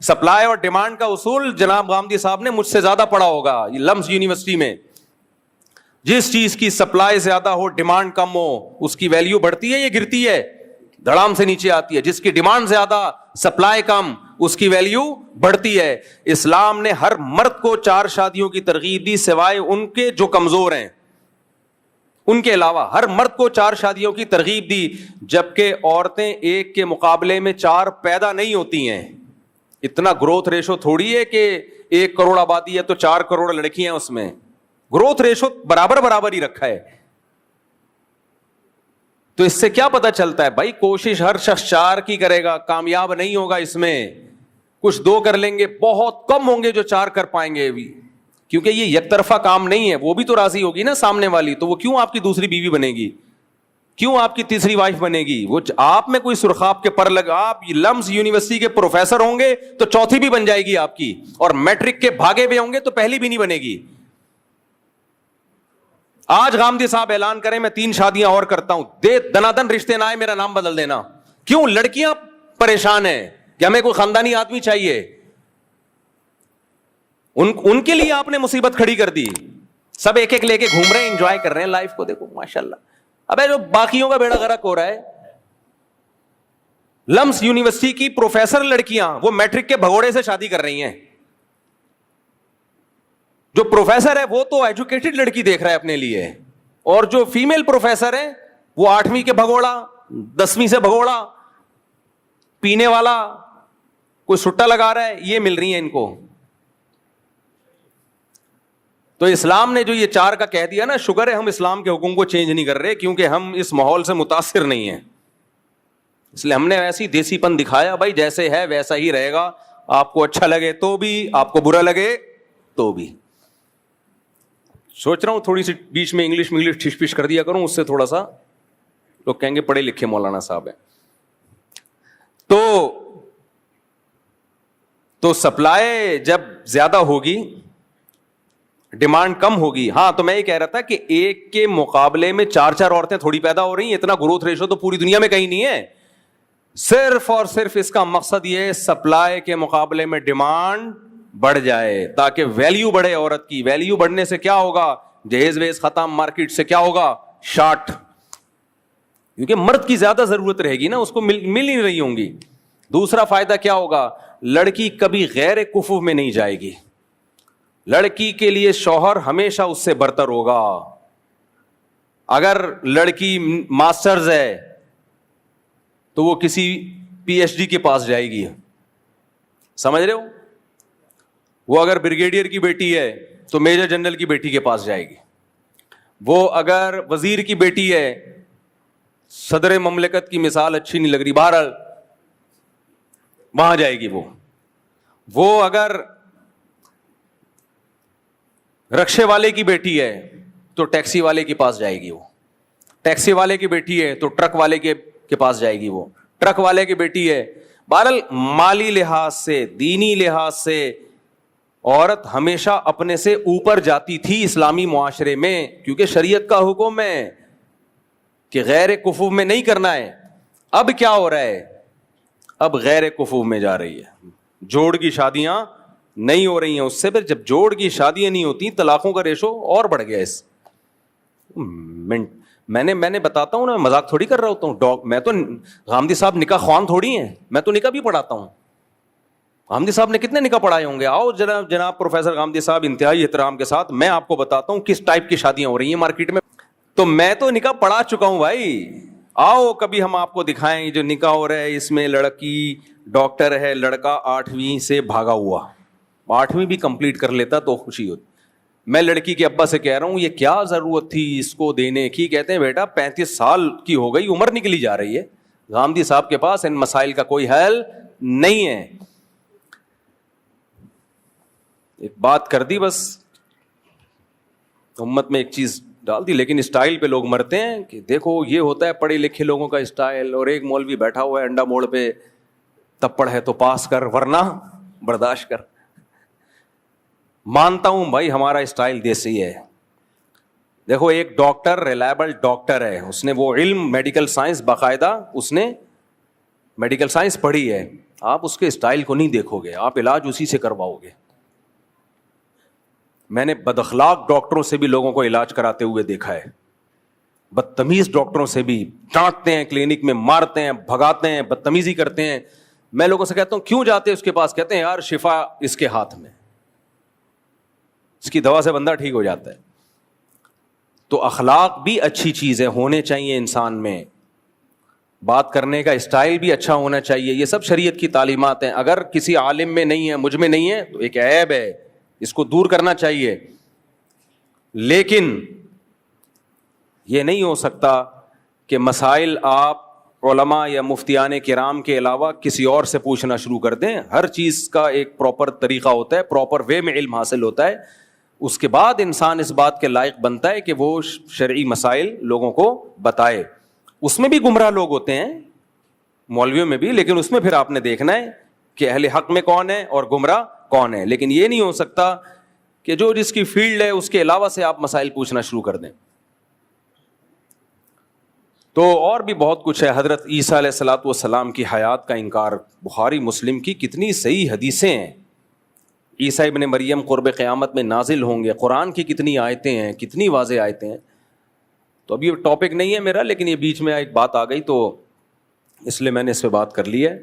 Speaker 1: سپلائی اور ڈیمانڈ کا اصول جناب غامدی صاحب نے مجھ سے زیادہ پڑھا ہوگا لمس یونیورسٹی میں. جس چیز کی سپلائی زیادہ ہو ڈیمانڈ کم ہو اس کی ویلیو بڑھتی ہے یا گرتی ہے؟ دھڑام سے نیچے آتی ہے. جس کی ڈیمانڈ زیادہ سپلائی کم اس کی ویلیو بڑھتی ہے. اسلام نے ہر مرد کو 4 شادیوں کی ترغیب دی سوائے ان کے جو کمزور ہیں, ان کے علاوہ ہر مرد کو 4 شادیوں کی ترغیب دی, جبکہ عورتیں ایک کے مقابلے میں 4 پیدا نہیں ہوتی ہیں. اتنا گروتھ ریشو تھوڑی ہے کہ 1 کروڑ آبادی ہے تو 4 کروڑ لڑکیاں اس میں, گروتھ ریشو برابر ہی رکھا ہے. تو اس سے کیا پتا چلتا ہے بھائی, کوشش ہر شخص 4 کی کرے گا, کامیاب نہیں ہوگا اس میں. کچھ 2 کر لیں گے, بہت کم ہوں گے جو 4 کر پائیں گے بھی, کیونکہ یہ یک طرفہ کام نہیں ہے. وہ بھی تو راضی ہوگی نا سامنے والی, تو وہ کیوں آپ کی دوسری بیوی بنے گی, کیوں آپ کی تیسری وائف بنے گی؟ وہ آپ میں کوئی سرخاب کے پر لگا, آپ لمس یونیورسٹی کے پروفیسر ہوں گے تو چوتھی بھی بن جائے گی آپ کی, اور میٹرک کے بھاگے ہوئے ہوں گے تو پہلی بھی نہیں بنے گی. آج غامدی صاحب اعلان کریں میں 3 شادیاں اور کرتا ہوں, دے دنادن رشتے نہ آئے میرا نام بدل دینا. کیوں؟ لڑکیاں پریشان ہیں کہ ہمیں کوئی خاندانی آدمی چاہیے. ان کے لیے آپ نے مصیبت کھڑی کر دی. سب ایک لے کے گھوم رہے ہیں, انجوائے کر رہے ہیں لائف کو, دیکھو ماشاءاللہ. ابے جو باقیوں کا بیڑا غرق ہو رہا ہے, لمس یونیورسٹی کی پروفیسر لڑکیاں وہ میٹرک کے بھگوڑے سے شادی کر رہی ہیں. جو پروفیسر ہے وہ تو ایجوکیٹڈ لڑکی دیکھ رہا ہے اپنے لیے, اور جو فیمیل پروفیسر ہے وہ 8ویں کے بھگوڑا, 10ویں سے بھگوڑا, پینے والا, کوئی سٹا لگا رہا ہے, یہ مل رہی ہیں ان کو. تو اسلام نے جو یہ 4 کا کہہ دیا نا, شکر ہے ہم اسلام کے حکم کو چینج نہیں کر رہے, کیونکہ ہم اس ماحول سے متاثر نہیں ہیں. اس لیے ہم نے ایسی دیسی پن دکھایا, بھائی جیسے ہے ویسا ہی رہے گا, آپ کو اچھا لگے تو بھی, آپ کو برا لگے تو بھی. سوچ رہا ہوں تھوڑی سی بیچ میں انگلش ٹھش پش کر دیا کروں, اس سے تھوڑا سا لوگ کہیں گے پڑھے لکھے مولانا صاحب ہیں. تو سپلائی جب زیادہ ہوگی ڈیمانڈ کم ہوگی. ہاں تو میں یہ کہہ رہا تھا کہ ایک کے مقابلے میں 4 عورتیں تھوڑی پیدا ہو رہی ہیں, اتنا گروتھ ریشو تو پوری دنیا میں کہیں نہیں ہے. صرف اور صرف اس کا مقصد یہ سپلائی کے مقابلے میں ڈیمانڈ بڑھ جائے تاکہ ویلیو بڑھے. عورت کی ویلیو بڑھنے سے کیا ہوگا؟ جہیز ویز ختم, مارکیٹ سے کیا ہوگا؟ شارٹ, کیونکہ مرد کی زیادہ ضرورت رہے گی نا, اس کو مل نہیں رہی ہوں گی. دوسرا فائدہ کیا ہوگا؟ لڑکی کبھی غیر کفو میں نہیں جائے گی. لڑکی کے لیے شوہر ہمیشہ اس سے برتر ہوگا. اگر لڑکی ماسٹرز ہے تو وہ کسی PhD کے پاس جائے گی, سمجھ رہے ہو؟ وہ اگر بریگیڈیئر کی بیٹی ہے تو میجر جنرل کی بیٹی کے پاس جائے گی. وہ اگر وزیر کی بیٹی ہے, صدر مملکت کی مثال اچھی نہیں لگ رہی, بہرحال وہاں جائے گی. وہ اگر رکشے والے کی بیٹی ہے تو ٹیکسی والے کے پاس جائے گی. وہ ٹیکسی والے کی بیٹی ہے تو ٹرک والے کے پاس جائے گی. وہ ٹرک والے کی بیٹی ہے. بہرحال مالی لحاظ سے, دینی لحاظ سے عورت ہمیشہ اپنے سے اوپر جاتی تھی اسلامی معاشرے میں, کیونکہ شریعت کا حکم ہے کہ غیر کفو میں نہیں کرنا ہے. اب کیا ہو رہا ہے؟ اب غیر کفو میں جا رہی ہے. جوڑ کی شادیاں نہیں ہو رہی ہیں اس سے. پھر جب جوڑ کی شادیاں نہیں ہوتی, طلاقوں کا ریشو اور بڑھ گیا. اس میں نے بتاتا ہوں نا, مذاق تھوڑی کر رہا ہوتا ہوں. میں تو غامدی صاحب نکاح خوان تھوڑی ہیں, میں تو نکاح بھی پڑھاتا ہوں. غامدی صاحب نے کتنے نکاح پڑھائے ہوں گے. آؤ جناب پروفیسر غامدی صاحب, انتہائی احترام کے ساتھ میں آپ کو بتاتا ہوں کس ٹائپ کی شادیاں ہو رہی ہیں مارکیٹ میں. تو میں تو نکاح پڑھا چکا ہوں بھائی. آؤ کبھی ہم آپ کو دکھائیں جو نکاح ہو رہا ہے. اس میں لڑکی ڈاکٹر ہے, لڑکا 8ویں سے بھاگا ہوا, 8ویں بھی کمپلیٹ کر لیتا تو خوشی ہوتی. میں لڑکی کے ابا سے کہہ رہا ہوں یہ کیا ضرورت تھی اس کو دینے کی. کہتے ہیں بیٹا 35 سال کی ہو گئی, عمر نکلی جا رہی ہے. غامدی صاحب کے پاس ان مسائل کا کوئی حل نہیں ہے. ایک بات کر دی بس, امت میں ایک چیز ڈال دی. لیکن اسٹائل پہ لوگ مرتے ہیں کہ دیکھو یہ ہوتا ہے پڑھے لکھے لوگوں کا اسٹائل, اور ایک مولوی بیٹھا ہوا ہے انڈا موڑ پہ, تپڑ ہے تو پاس کر ورنہ برداشت کر. مانتا ہوں بھائی ہمارا اسٹائل دیسی ہے. دیکھو ایک ڈاکٹر ریلائبل ڈاکٹر ہے, اس نے وہ علم میڈیکل سائنس باقاعدہ اس نے میڈیکل سائنس پڑھی ہے. آپ اس کے اسٹائل کو نہیں دیکھو گے, آپ علاج اسی سے کرواؤ گے. میں نے بد اخلاق ڈاکٹروں سے بھی لوگوں کو علاج کراتے ہوئے دیکھا ہے. بدتمیز ڈاکٹروں سے بھی ڈانٹتے ہیں, کلینک میں مارتے ہیں, بھگاتے ہیں, بدتمیزی کرتے ہیں. میں لوگوں سے کہتا ہوں کیوں جاتے ہیں اس کے پاس, کہتے ہیں یار شفا اس کے ہاتھ میں, اس کی دوا سے بندہ ٹھیک ہو جاتا ہے. تو اخلاق بھی اچھی چیز ہے, ہونے چاہیے انسان میں. بات کرنے کا اسٹائل بھی اچھا ہونا چاہیے. یہ سب شریعت کی تعلیمات ہیں. اگر کسی عالم میں نہیں ہے, مجھ میں نہیں ہے, تو ایک عیب ہے, اس کو دور کرنا چاہیے. لیکن یہ نہیں ہو سکتا کہ مسائل آپ علماء یا مفتیان کرام کے علاوہ کسی اور سے پوچھنا شروع کر دیں. ہر چیز کا ایک پراپر طریقہ ہوتا ہے, پراپر وے میں علم حاصل ہوتا ہے. اس کے بعد انسان اس بات کے لائق بنتا ہے کہ وہ شرعی مسائل لوگوں کو بتائے. اس میں بھی گمراہ لوگ ہوتے ہیں, مولویوں میں بھی, لیکن اس میں پھر آپ نے دیکھنا ہے کہ اہل حق میں کون ہے اور گمراہ کون ہے. لیکن یہ نہیں ہو سکتا کہ جو جس کی فیلڈ ہے اس کے علاوہ سے آپ مسائل پوچھنا شروع کر دیں. تو اور بھی بہت کچھ ہے. حضرت عیسیٰ علیہ الصلوۃ والسلام کی حیات کا انکار, بخاری مسلم کی کتنی صحیح حدیثیں ہیں. عیسیٰ ابن مریم قرب قیامت میں نازل ہوں گے, قرآن کی کتنی آیتیں ہیں, کتنی واضح آیتیں ہیں. تو ابھی ٹاپک نہیں ہے میرا, لیکن یہ بیچ میں ایک بات آ گئی تو اس لیے میں نے اس پہ بات کر لی ہے.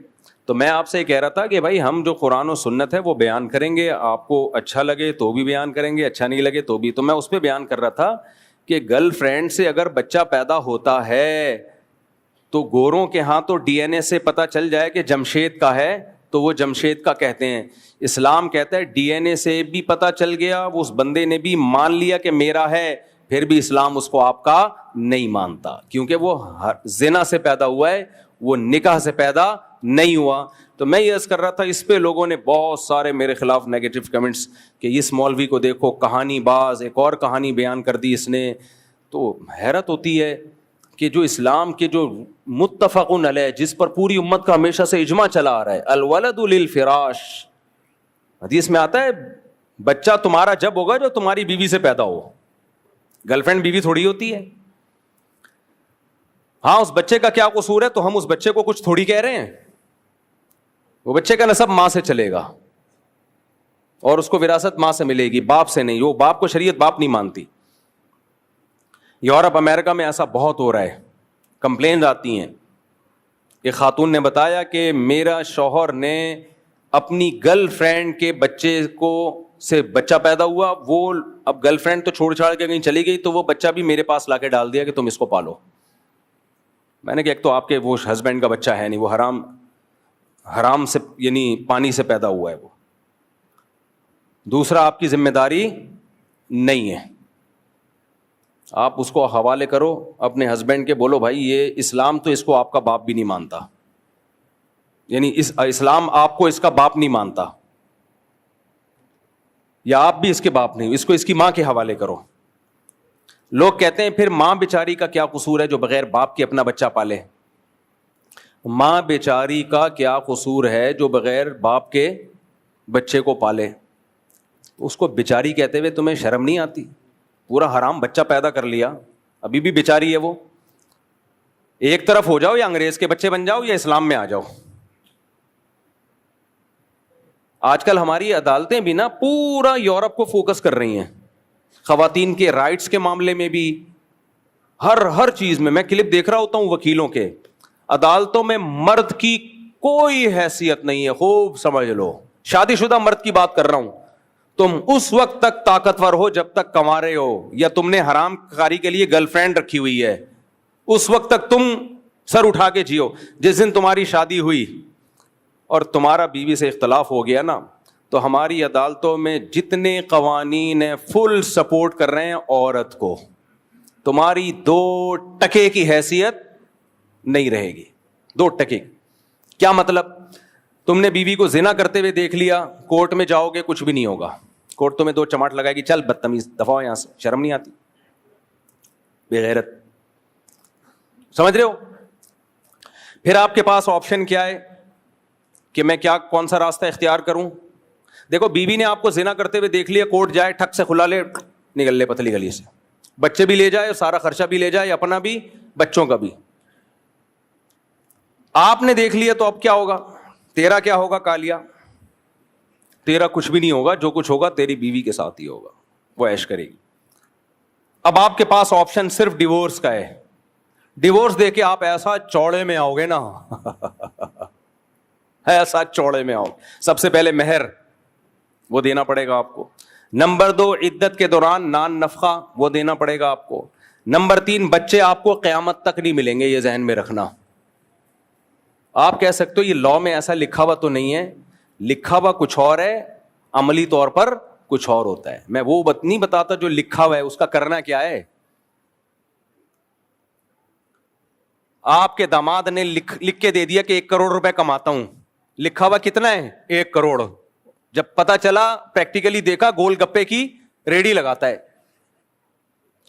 Speaker 1: تو میں آپ سے یہ کہہ رہا تھا کہ بھائی ہم جو قرآن و سنت ہے وہ بیان کریں گے, آپ کو اچھا لگے تو بھی بیان کریں گے, اچھا نہیں لگے تو بھی. تو میں اس پہ بیان کر رہا تھا کہ گرل فرینڈ سے اگر بچہ پیدا ہوتا ہے تو گوروں کے ہاں تو ڈی این اے سے پتہ چل جائے کہ جمشید کا ہے تو وہ جمشید کا کہتے ہیں. اسلام کہتا ہے ڈی این اے سے بھی پتہ چل گیا, وہ اس بندے نے بھی مان لیا کہ میرا ہے, پھر بھی اسلام اس کو آپ کا نہیں مانتا, کیونکہ وہ زنا سے پیدا ہوا ہے, وہ نکاح سے پیدا نہیں ہوا. تو میں یہ عرض کر رہا تھا, اس پہ لوگوں نے بہت سارے میرے خلاف نیگیٹو کمنٹس کہ اس مولوی کو دیکھو کہانی باز, ایک اور کہانی بیان کر دی اس نے. تو حیرت ہوتی ہے کہ جو اسلام کے جو متفقن علیہ, جس پر پوری امت کا ہمیشہ سے اجماع چلا آ رہا ہے, الولد للفراش, حدیث میں آتا ہے بچہ تمہارا جب ہوگا جو تمہاری بیوی سے پیدا ہو. گرل فرینڈ بیوی تھوڑی ہوتی ہے. ہاں اس بچے کا کیا قصور ہے, تو ہم اس بچے کو کچھ تھوڑی کہہ رہے ہیں. وہ بچے کا نسب ماں سے چلے گا اور اس کو وراثت ماں سے ملے گی, باپ سے نہیں. وہ باپ کو شریعت باپ نہیں مانتی. یورپ امریکہ میں ایسا بہت ہو رہا ہے, کمپلینز آتی ہیں. ایک خاتون نے بتایا کہ میرا شوہر نے اپنی گرل فرینڈ کے بچے کو سے بچہ پیدا ہوا, وہ اب گرل فرینڈ تو چھوڑ چھاڑ کے کہیں چلی گئی, تو وہ بچہ بھی میرے پاس لا کے ڈال دیا کہ تم اس کو پالو. میں نے کہا ایک تو آپ کے وہ ہسبینڈ کا بچہ ہے نہیں, وہ حرام سے یعنی پانی سے پیدا ہوا ہے وہ. دوسرا آپ کی ذمہ داری نہیں ہے, آپ اس کو حوالے کرو اپنے ہسبینڈ کے, بولو بھائی یہ اسلام تو اس کو آپ کا باپ بھی نہیں مانتا, یعنی اسلام آپ کو اس کا باپ نہیں مانتا, یا آپ بھی اس کے باپ نہیں, اس کو اس کی ماں کے حوالے کرو. لوگ کہتے ہیں پھر ماں بیچاری کا کیا قصور ہے جو بغیر باپ کے اپنا بچہ پالے. ماں بیچاری کا کیا قصور ہے جو بغیر باپ کے بچے کو پالے. اس کو بیچاری کہتے ہوئے تمہیں شرم نہیں آتی؟ پورا حرام بچہ پیدا کر لیا, ابھی بھی بیچاری ہے وہ. ایک طرف ہو جاؤ, یا انگریز کے بچے بن جاؤ یا اسلام میں آ جاؤ. آج کل ہماری عدالتیں بھی نا پورا یورپ کو فوکس کر رہی ہیں خواتین کے رائٹس کے معاملے میں بھی, ہر چیز میں. میں کلپ دیکھ رہا ہوتا ہوں وکیلوں کے, عدالتوں میں مرد کی کوئی حیثیت نہیں ہے. خوب سمجھ لو, شادی شدہ مرد کی بات کر رہا ہوں. تم اس وقت تک طاقتور ہو جب تک کما رہے ہو, یا تم نے حرام کاری کے لیے گرل فرینڈ رکھی ہوئی ہے, اس وقت تک تم سر اٹھا کے جیو. جس دن تمہاری شادی ہوئی اور تمہارا بیوی سے اختلاف ہو گیا نا, تو ہماری عدالتوں میں جتنے قوانین ہیں فل سپورٹ کر رہے ہیں عورت کو. تمہاری 2% کی حیثیت نہیں رہے گی. 2%. کیا مطلب؟ تم نے بیوی کو زنا کرتے ہوئے دیکھ لیا, کورٹ میں جاؤ گے کچھ بھی نہیں ہوگا. کورٹ تمہیں 2 چماٹ لگائے گی, چل بدتمیز دفعہ ہو یہاں سے, شرم نہیں آتی, بے غیرت. سمجھ رہے ہو؟ پھر آپ کے پاس آپشن کیا ہے کہ میں کون سا راستہ اختیار کروں. دیکھو, بیوی نے آپ کو زنا کرتے ہوئے دیکھ لیا, کورٹ جائے, ٹھک سے کھلا لے, نکل لے پتلی گلی سے, بچے بھی لے جائے, سارا خرچہ بھی لے جائے, اپنا بھی بچوں کا بھی. آپ نے دیکھ لیا تو اب کیا ہوگا؟ تیرا کیا ہوگا کالیا؟ تیرا کچھ بھی نہیں ہوگا, جو کچھ ہوگا تیری بیوی کے ساتھ ہی ہوگا, وہ عیش کرے گی. اب آپ کے پاس آپشن صرف ڈیورس کا ہے. ڈیورس دے کے آپ ایسا چوڑے میں آؤ گے نا, ایسا چوڑے میں آؤ. سب سے پہلے مہر وہ دینا پڑے گا آپ کو. نمبر 2, عدت کے دوران نان نفقہ وہ دینا پڑے گا آپ کو. نمبر 3, بچے آپ کو قیامت تک نہیں ملیں گے, یہ ذہن میں رکھنا. آپ کہہ سکتے ہو یہ لاء میں ایسا لکھا ہوا تو نہیں ہے, لکھا ہوا کچھ اور ہے, عملی طور پر کچھ اور ہوتا ہے. میں وہ نہیں بتاتا جو لکھا ہوا ہے, اس کا کرنا کیا ہے. آپ کے داماد نے لکھ کے دے دیا کہ 1 کروڑ روپے کماتا ہوں, لکھا ہوا کتنا ہے؟ 1 کروڑ. جب پتا چلا, پریکٹیکلی دیکھا, گول گپے کی ریڈی لگاتا ہے.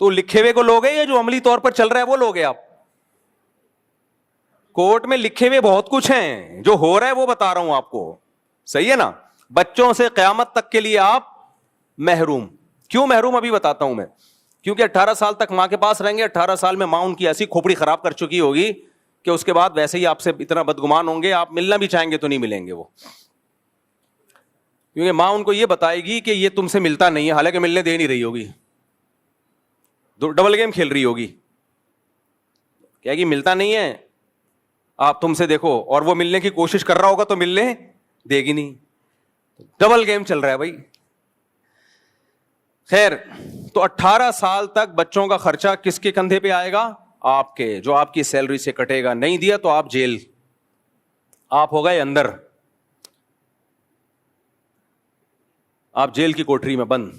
Speaker 1: تو لکھے ہوئے کو لوگ ہیں یا جو عملی طور پر چل رہا ہے وہ لوگ ہیں آپ؟ کورٹ میں لکھے ہوئے بہت کچھ ہیں, جو ہو رہا ہے وہ بتا رہا ہوں آپ کو. صحیح ہے نا؟ بچوں سے قیامت تک کے لیے آپ محروم. کیوں محروم ابھی بتاتا ہوں میں. کیونکہ 18 سال تک ماں کے پاس رہیں گے, 18 سال میں ماں ان کی ایسی کھوپڑی خراب کر چکی ہوگی کہ اس کے بعد ویسے ہی آپ سے اتنا بدگمان ہوں گے, آپ ملنا بھی چاہیں گے تو نہیں ملیں گے وہ. کیونکہ ماں ان کو یہ بتائے گی کہ یہ تم سے ملتا نہیں ہے, حالانکہ ملنے دے نہیں رہی ہوگی, ڈبل گیم کھیل رہی ہوگی. کہے گی ملتا نہیں ہے آپ تم سے, دیکھو, اور وہ ملنے کی کوشش کر رہا ہوگا تو ملنے دے گی نہیں. ڈبل گیم چل رہا ہے بھائی. خیر, تو 18 سال تک بچوں کا خرچہ کس کے کندھے پہ آئے گا؟ آپ کے, جو آپ کی سیلری سے کٹے گا. نہیں دیا تو آپ جیل, آپ ہو گئے اندر, آپ جیل کی کوٹری میں بند.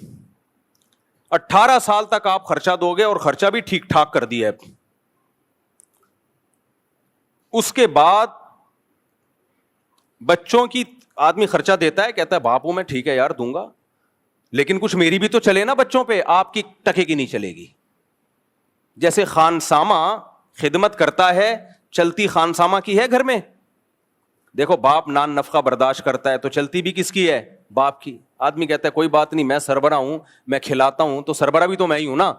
Speaker 1: 18 سال تک آپ خرچہ دو گے, اور خرچہ بھی ٹھیک ٹھاک کر دیا ہے. اس کے بعد بچوں کی آدمی خرچہ دیتا ہے, کہتا ہے باپو میں ٹھیک ہے یار دوں گا, لیکن کچھ میری بھی تو چلے نا بچوں پہ. آپ کی ٹکے کی نہیں چلے گی. جیسے خانسامہ خدمت کرتا ہے, چلتی خانسامہ کی ہے گھر میں. دیکھو, باپ نان نفقہ برداشت کرتا ہے تو چلتی بھی کس کی ہے؟ باپ کی. آدمی کہتا ہے کوئی بات نہیں, میں سربراہ ہوں, میں کھلاتا ہوں, تو سربراہ بھی تو میں ہی ہوں نا.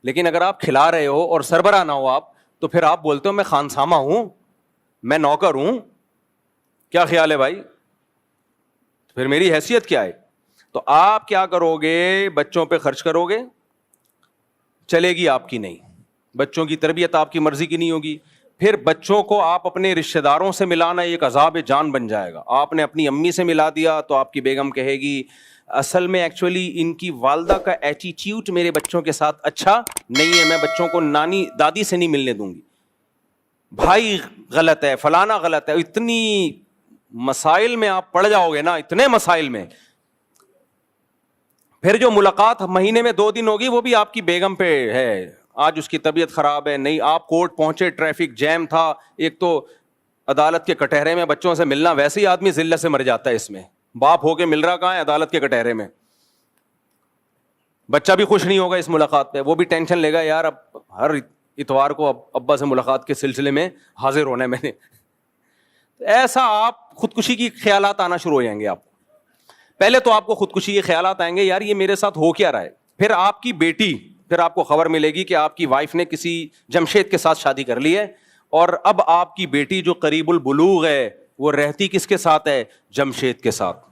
Speaker 1: لیکن اگر آپ کھلا رہے ہو اور سربراہ نہ ہو آپ, تو پھر آپ بولتے ہو میں خانسامہ ہوں, میں نوکر ہوں. کیا خیال ہے بھائی؟ پھر میری حیثیت کیا ہے؟ تو آپ کیا کرو گے؟ بچوں پہ خرچ کرو گے, چلے گی آپ کی نہیں. بچوں کی تربیت آپ کی مرضی کی نہیں ہوگی. پھر بچوں کو آپ اپنے رشتہ داروں سے ملانا ایک عذاب جان بن جائے گا. آپ نے اپنی امی سے ملا دیا تو آپ کی بیگم کہے گی اصل میں ایکچولی ان کی والدہ کا ایٹیٹیوڈ میرے بچوں کے ساتھ اچھا نہیں ہے, میں بچوں کو نانی دادی سے نہیں ملنے دوں گی. بھائی غلط ہے, فلانا غلط ہے. اتنی مسائل میں آپ پڑ جاؤ گے نا, اتنے مسائل میں. پھر جو ملاقات مہینے میں 2 دن ہوگی وہ بھی آپ کی بیگم پہ ہے, آج اس کی طبیعت خراب ہے. نہیں, آپ کورٹ پہنچے, ٹریفک جیم تھا, ایک تو عدالت کے کٹہرے میں بچوں سے ملنا, ویسے ہی آدمی ذلت سے مر جاتا ہے. اس میں باپ ہو کے مل رہا کہاں ہے؟ عدالت کے کٹہرے میں. بچہ بھی خوش نہیں ہوگا اس ملاقات پہ, وہ بھی ٹینشن لے گا یار اب ہر اتوار کو ابا سے ملاقات کے سلسلے میں حاضر ہونا ہے میں نے. ایسا آپ خودکشی کی خیالات آنا شروع ہو جائیں گے. آپ پہلے تو آپ کو خودکشی کے خیالات آئیں گے, یار یہ میرے ساتھ ہو کیا رہا ہے. پھر آپ کی بیٹی, پھر آپ کو خبر ملے گی کہ آپ کی وائف نے کسی جمشید کے ساتھ شادی کر لی ہے, اور اب آپ کی بیٹی جو قریب البلوغ ہے وہ رہتی کس کے ساتھ ہے؟ جمشید کے ساتھ.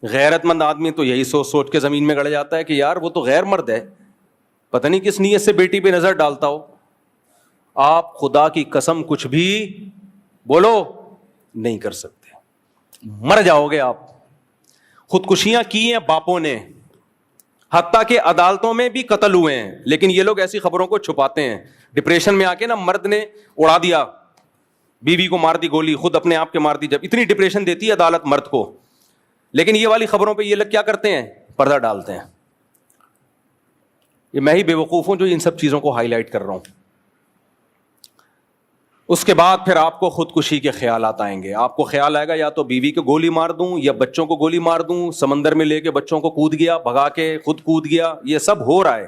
Speaker 1: غیرت مند آدمی تو یہی سوچ سوچ کے زمین میں گڑ جاتا ہے کہ یار وہ تو غیر مرد ہے, پتہ نہیں کس نیت سے بیٹی پہ نظر ڈالتا ہو. آپ خدا کی قسم کچھ بھی بولو نہیں کر سکتے, مر جاؤ گے آپ. خودکشیاں کی ہیں باپوں نے, حتیٰ کہ عدالتوں میں بھی قتل ہوئے ہیں, لیکن یہ لوگ ایسی خبروں کو چھپاتے ہیں. ڈپریشن میں آ کے نا مرد نے اڑا دیا, بیوی کو مار دی گولی, خود اپنے آپ کے مار دی. جب اتنی ڈپریشن دیتی ہے عدالت مرد کو, لیکن یہ والی خبروں پہ یہ لوگ کیا کرتے ہیں, پردہ ڈالتے ہیں. یہ میں ہی بے وقوف ہوں جو ان سب چیزوں کو ہائی لائٹ کر رہا ہوں. اس کے بعد پھر آپ کو خودکشی کے خیالات آئیں گے. آپ کو خیال آئے گا یا تو بیوی کو گولی مار دوں یا بچوں کو گولی مار دوں, سمندر میں لے کے بچوں کو کود گیا, بھگا کے خود کود گیا. یہ سب ہو رہا ہے.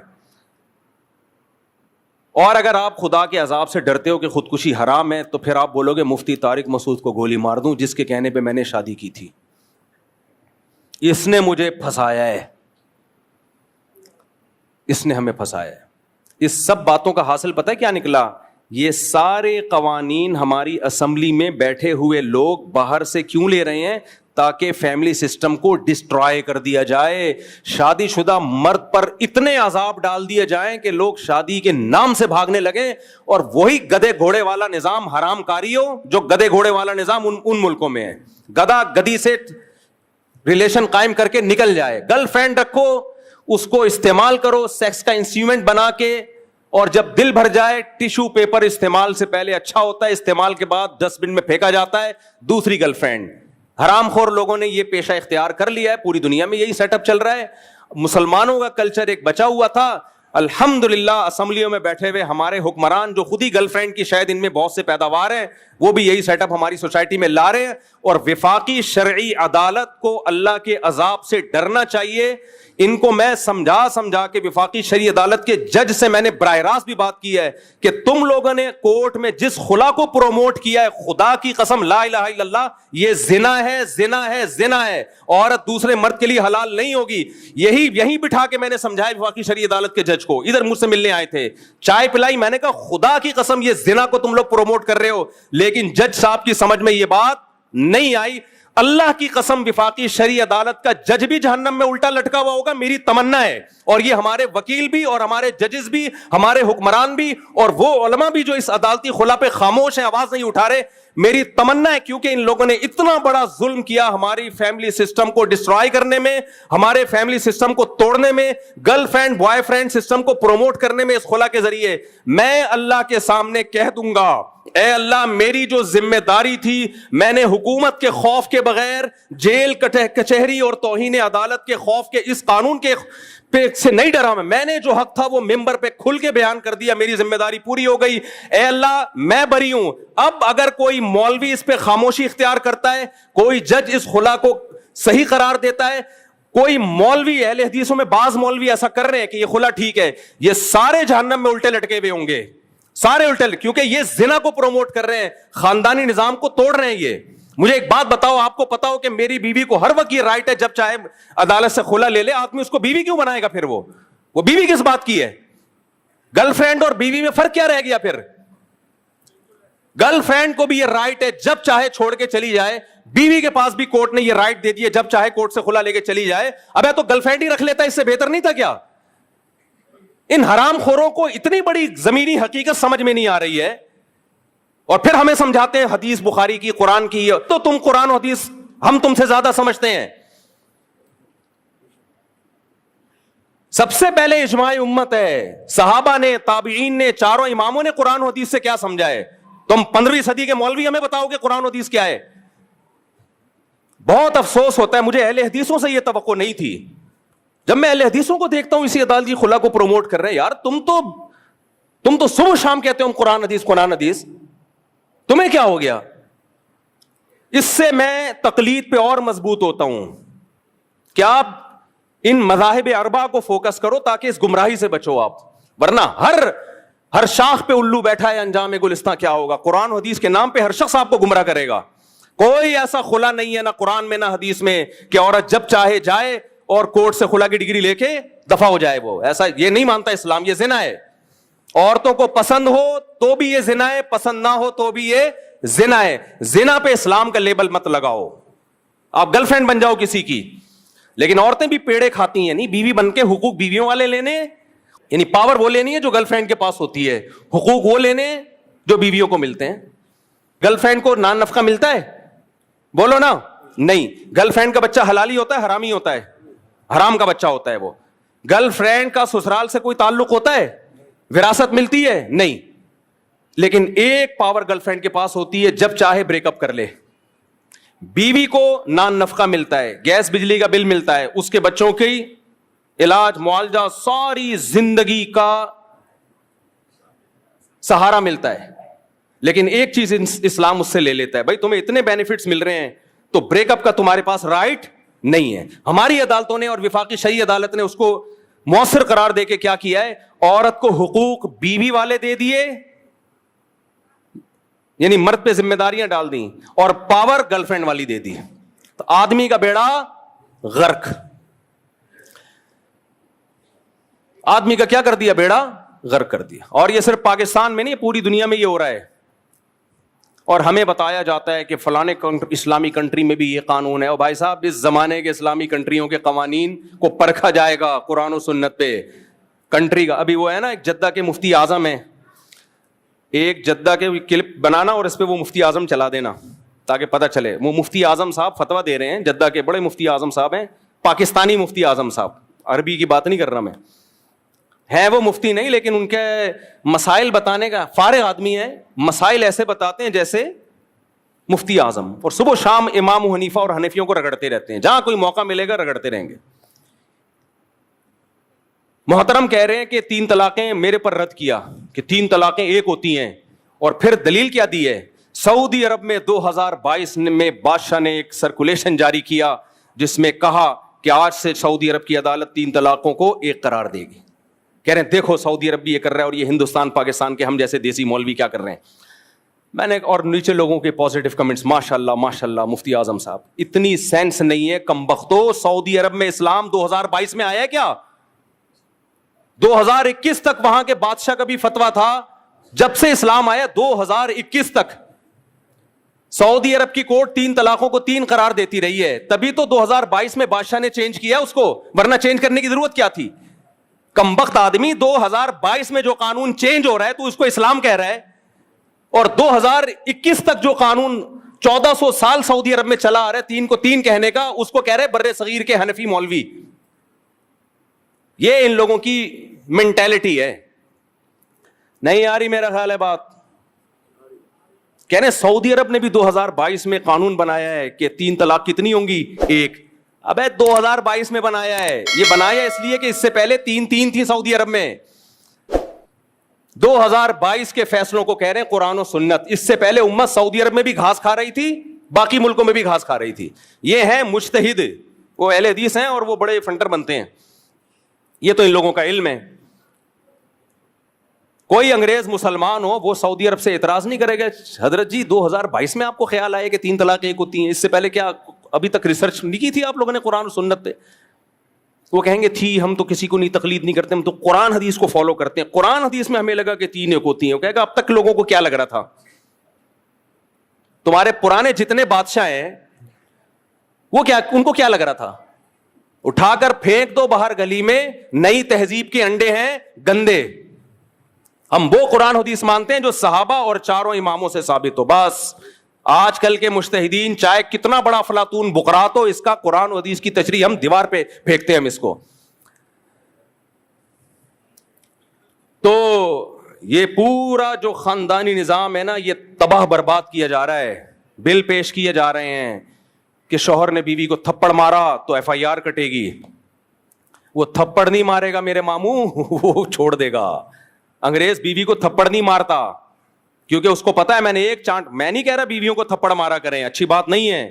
Speaker 1: اور اگر آپ خدا کے عذاب سے ڈرتے ہو کہ خودکشی حرام ہے, تو پھر آپ بولو گے مفتی طارق مسعود کو گولی مار دوں جس کے کہنے پہ میں نے شادی کی تھی, اس نے مجھے پھنسایا ہے, اس نے ہمیں پھنسایا ہے. اس سب باتوں کا حاصل پتہ ہے کیا نکلا؟ یہ سارے قوانین ہماری اسمبلی میں بیٹھے ہوئے لوگ باہر سے کیوں لے رہے ہیں؟ تاکہ فیملی سسٹم کو ڈسٹرائے کر دیا جائے, شادی شدہ مرد پر اتنے عذاب ڈال دیے جائیں کہ لوگ شادی کے نام سے بھاگنے لگیں, اور وہی گدے گھوڑے والا نظام حرام کاری ہو جو گدے گھوڑے والا نظام ان ملکوں میں ہے. گدا گدی سے ریلیشن قائم کر کے نکل جائے, گرل فرینڈ رکھو, اس کو استعمال کرو سیکس کا انسٹرومنٹ بنا کے, اور جب دل بھر جائے ٹیشو پیپر استعمال سے پہلے اچھا ہوتا ہے, استعمال کے بعد ڈسٹ بن میں پھینکا جاتا ہے, دوسری گرل فرینڈ. حرام خور لوگوں نے یہ پیشہ اختیار کر لیا ہے, پوری دنیا میں یہی سیٹ اپ چل رہا ہے. مسلمانوں کا کلچر ایک بچا ہوا تھا. الحمدللہ اسمبلیوں میں بیٹھے ہوئے ہمارے حکمران جو خود ہی گرل فرینڈ کی شاید ان میں بہت سے پیداوار ہیں, وہ بھی یہی سیٹ اپ ہماری سوسائٹی میں لا رہے ہیں. اور وفاقی شرعی عدالت کو اللہ کے عذاب سے ڈرنا چاہیے. ان کو میں سمجھا کے وفاقی شرعی عدالت کے جج سے میں نے براہ راست بھی بات کی ہے کہ تم لوگوں نے کورٹ میں جس خلا کو پروموٹ کیا ہے, خدا کی قسم لا الہ الا اللہ, یہ زنا ہے, زنا ہے, زنا ہے. عورت دوسرے مرد کے لیے حلال نہیں ہوگی. یہی بٹھا کے میں نے سمجھایا وفاقی شرعی عدالت کے جج کو. ادھر مجھ سے ملنے آئے تھے, چائے پلائی, میں نے کہا خدا کی قسم یہ زنا کو تم لوگ پروموٹ کر رہے ہو. لیکن جج صاحب کی سمجھ میں یہ بات نہیں آئی. اللہ کی قسم وفاقی شرعی عدالت کا جج بھی جہنم میں الٹا لٹکا ہوا ہوگا, میری تمنا ہے. اور یہ ہمارے وکیل بھی, اور ہمارے ججز بھی, ہمارے حکمران بھی, اور وہ علماء بھی جو اس عدالتی خلا پہ خاموش ہیں, آواز نہیں اٹھا رہے, میری تمنا ہے. کیونکہ ان لوگوں نے اتنا بڑا ظلم کیا ہماری فیملی سسٹم کو ڈسٹرائے کرنے میں, ہمارے فیملی سسٹم کو توڑنے میں, girl friend boy friend system کو پروموٹ کرنے میں اس خلا کے ذریعے. میں اللہ کے سامنے کہہ دوں گا, اے اللہ میری جو ذمہ داری تھی, میں نے حکومت کے خوف کے بغیر, جیل کچہری اور توہین عدالت کے خوف کے اس قانون کے سے نہیں ڈرا. میں نے جو حق تھا وہ ممبر پہ کھل کے بیان کر دیا, میری ذمہ داری پوری ہو گئی. اے اللہ میں بری ہوں. اب اگر کوئی مولوی اس پہ خاموشی اختیار کرتا ہے, کوئی جج اس خلا کو صحیح قرار دیتا ہے, کوئی مولوی, اہل حدیثوں میں بعض مولوی ایسا کر رہے ہیں کہ یہ خلا ٹھیک ہے, یہ سارے جہنم میں الٹے لٹکے ہوئے ہوں گے, سارے الٹے, کیونکہ یہ زنا کو پروموٹ کر رہے ہیں, خاندانی نظام کو توڑ رہے ہیں. یہ مجھے ایک بات بتاؤ, آپ کو پتا ہو کہ میری بیوی کو ہر وقت یہ رائٹ ہے جب چاہے عدالت سے خلا لے لے, آدمی اس کو بیوی کیوں بنائے گا؟ پھر وہ بیوی کس بات کی ہے؟ گرل فرینڈ اور بیوی میں فرق کیا رہ گیا؟ پھر گرل فرینڈ کو بھی یہ رائٹ ہے جب چاہے چھوڑ کے چلی جائے, بیوی کے پاس بھی کورٹ نے یہ رائٹ دے دی ہے جب چاہے کورٹ سے خلا لے کے چلی جائے. ابے تو گرل فرینڈ ہی رکھ لیتا, اس سے بہتر نہیں تھا کیا؟ ان حرام خوروں کو اتنی بڑی زمینی حقیقت سمجھ میں نہیں آ رہی ہے, اور پھر ہمیں سمجھاتے ہیں حدیث بخاری کی, قرآن کی. تو تم قرآن و حدیث ہم تم سے زیادہ سمجھتے ہیں. سب سے پہلے اجماع امت ہے, صحابہ نے, تابعین نے, چاروں اماموں نے قرآن و حدیث سے کیا سمجھا ہے. تم 15ویں صدی کے مولوی ہمیں بتاؤ کہ قرآن و حدیث کیا ہے. بہت افسوس ہوتا ہے, مجھے اہل حدیثوں سے یہ توقع نہیں تھی. جب میں اہل حدیثوں کو دیکھتا ہوں اسی عدالتی خلا کو پروموٹ کر رہے ہیں, یار تم تو صبح شام کہتے ہو قرآن حدیث قرآن حدیث, تمہیں کیا ہو گیا؟ اس سے میں تقلید پہ اور مضبوط ہوتا ہوں کہ آپ ان مذاہب اربعہ کو فوکس کرو تاکہ اس گمراہی سے بچو آپ. ورنہ ہر شاخ پہ الو بیٹھا ہے, انجام گلستان کیا ہوگا. قرآن و حدیث کے نام پہ ہر شخص آپ کو گمراہ کرے گا. کوئی ایسا خلا نہیں ہے نہ قرآن میں نہ حدیث میں کہ عورت جب چاہے جائے اور کورٹ سے خلا کی ڈگری لے کے دفع ہو جائے. وہ ایسا یہ نہیں مانتا اسلام, یہ زنا ہے. عورتوں کو پسند ہو تو بھی یہ زنا ہے, پسند نہ ہو تو بھی یہ زنا ہے. زنا پہ اسلام کا لیبل مت لگاؤ. آپ گرل فرینڈ بن جاؤ کسی کی,
Speaker 2: لیکن عورتیں بھی پیڑے کھاتی ہیں. نہیں, بیوی بن کے حقوق بیویوں والے لینے, یعنی پاور وہ لینی ہے جو گرل فرینڈ کے پاس ہوتی ہے, حقوق وہ لینے جو بیویوں کو ملتے ہیں. گرل فرینڈ کو نان نفقہ ملتا ہے؟ بولو نا. نہیں. گرل فرینڈ کا بچہ حلالی ہوتا ہے حرامی ہوتا ہے؟ حرام کا بچہ ہوتا ہے وہ. گرل فرینڈ کا سسرال سے کوئی تعلق ہوتا ہے؟ وراثت ملتی ہے؟ نہیں. لیکن ایک پاور گرل فرینڈ کے پاس ہوتی ہے, جب چاہے بریک اپ کر لے. بیوی کو نان نفقہ ملتا ہے, گیس بجلی کا بل ملتا ہے, اس کے بچوں کی علاج معالجہ, ساری زندگی کا سہارا ملتا ہے. لیکن ایک چیز اسلام اس سے لے لیتا ہے, بھائی تمہیں اتنے بینیفٹس مل رہے ہیں تو بریک اپ کا تمہارے پاس رائٹ نہیں ہے. ہماری عدالتوں نے اور وفاقی شرعی عدالت نے اس کو مؤثر قرار دے کے کیا کیا ہے, عورت کو حقوق بیوی والے دے دیے, یعنی مرد پہ ذمہ داریاں ڈال دیں, اور پاور گرل فرینڈ والی دے دی. تو آدمی کا بیڑا غرق. آدمی کا کیا کر دیا؟ بیڑا غرق کر دیا. اور یہ صرف پاکستان میں نہیں, پوری دنیا میں یہ ہو رہا ہے. اور ہمیں بتایا جاتا ہے کہ فلانے اسلامی کنٹری میں بھی یہ قانون ہے. اور بھائی صاحب, اس زمانے کے اسلامی کنٹریوں کے قوانین کو پرکھا جائے گا قرآن و سنت پہ. کنٹری کا ابھی وہ ہے نا, ایک جدہ کے مفتی اعظم ہیں, ایک جدہ کے کلپ بنانا اور اس پہ وہ مفتی اعظم چلا دینا تاکہ پتہ چلے. وہ مفتی اعظم صاحب فتویٰ دے رہے ہیں, جدہ کے بڑے مفتی اعظم صاحب ہیں, پاکستانی مفتی اعظم صاحب, عربی کی بات نہیں کر رہا میں, ہیں وہ مفتی نہیں, لیکن ان کے مسائل بتانے کا فارغ آدمی ہے. مسائل ایسے بتاتے ہیں جیسے مفتی اعظم, اور صبح شام امام حنیفہ اور حنفیوں کو رگڑتے رہتے ہیں, جہاں کوئی موقع ملے گا رگڑتے رہیں گے. محترم کہہ رہے ہیں کہ 3 طلاقیں میرے پر رد کیا, کہ 3 طلاقیں ایک ہوتی ہیں, اور پھر دلیل کیا دی ہے؟ سعودی عرب میں 2022 میں بادشاہ نے ایک سرکولیشن جاری کیا جس میں کہا کہ آج سے سعودی عرب کی عدالت 3 طلاقوں کو ایک قرار دے گی. کہہ رہے ہیں دیکھو سعودی عرب بھی یہ کر رہا ہے, اور یہ ہندوستان پاکستان کے ہم جیسے دیسی مولوی کیا کر رہے ہیں. میں نے, اور نیچے لوگوں کے پازیٹیو کمنٹس, ماشاء اللہ ماشاء اللہ مفتی اعظم صاحب, اتنی سینس نہیں ہے کم بختو. سعودی عرب میں اسلام 2022 میں آیا ہے کیا؟ 2021 تک وہاں کے بادشاہ کا بھی فتویٰ تھا. جب سے اسلام آیا 2021 تک سعودی عرب کی کورٹ 3 طلاقوں کو 3 قرار دیتی رہی ہے. تبھی تو 2022 میں بادشاہ نے چینج کیا اس کو, ورنہ چینج کرنے کی ضرورت کیا تھی؟ کمبخت آدمی, 2022 میں جو قانون چینج ہو رہا ہے تو اس کو اسلام کہہ رہا ہے, اور 2021 تک جو قانون 1400 سال سعودی عرب میں چلا آ رہا ہے 3 کو 3 کہنے کا, اس کو کہہ رہے بر صغیر کے حنفی مولوی. یہ ان لوگوں کی مینٹیلٹی ہے. نہیں آ رہی میرا خیال ہے بات؟ کہہ رہے سعودی عرب نے بھی 2022 میں قانون بنایا ہے کہ 3 طلاق کتنی ہوں گی؟ ایک. ابے 2022 میں بنایا ہے, یہ بنایا اس لیے کہ اس سے پہلے 3 تھی سعودی عرب میں. 2022 کے فیصلوں کو کہہ رہے ہیں قرآن و سنت. اس سے پہلے امت سعودی عرب میں بھی گھاس کھا رہی تھی, باقی ملکوں میں بھی گھاس کھا رہی تھی. یہ ہیں مجتہد, وہ اہل حدیث ہیں اور وہ بڑے فنٹر بنتے ہیں. یہ تو ان لوگوں کا علم ہے. کوئی انگریز مسلمان ہو وہ سعودی عرب سے اعتراض نہیں کرے گا, حضرت جی 2022 میں آپ کو خیال آئے کہ 3 طلاقیں ایک ہوتی ہیں, اس سے پہلے کیا ابھی تک ریسرچ نہیں کی تھی آپ لوگوں نے قرآن و سنت پہ؟ وہ کہیں گے تھی, ہم تو کسی کو نہیں تقلید نہیں کرتے, ہم تو قرآن حدیث کو فالو کرتے ہیں. قرآن حدیث میں ہمیں لگا کہ 3 ایک ہوتی ہیں. وہ کہے گا اب تک لوگوں کو کیا لگ رہا تھا؟ تمہارے پرانے جتنے بادشاہ ہیں وہ کیا, ان کو کیا لگ رہا تھا؟ اٹھا کر پھینک دو باہر گلی میں, نئی تہذیب کے انڈے ہیں گندے. ہم وہ قرآن حدیث مانتے ہیں جو صحابہ اور 4 اماموں سے ثابت ہو. بس آج کل کے مجتہدین چاہے کتنا بڑا افلاطون بقرات ہو, اس کا قرآن و حدیث کی تشریح ہم دیوار پہ پھینکتے ہیں ہم اس کو. تو یہ پورا جو خاندانی نظام ہے نا, یہ تباہ برباد کیا جا رہا ہے. بل پیش کیے جا رہے ہیں کہ شوہر نے بیوی کو تھپڑ مارا تو FIR کٹے گی. وہ تھپڑ نہیں مارے گا میرے ماموں, وہ چھوڑ دے گا. انگریز بیوی کو تھپڑ نہیں مارتا کیونکہ اس کو پتا ہے میں نے ایک چانٹ, میں نہیں کہہ رہا بیویوں کو تھپڑ مارا کریں, اچھی بات نہیں ہے,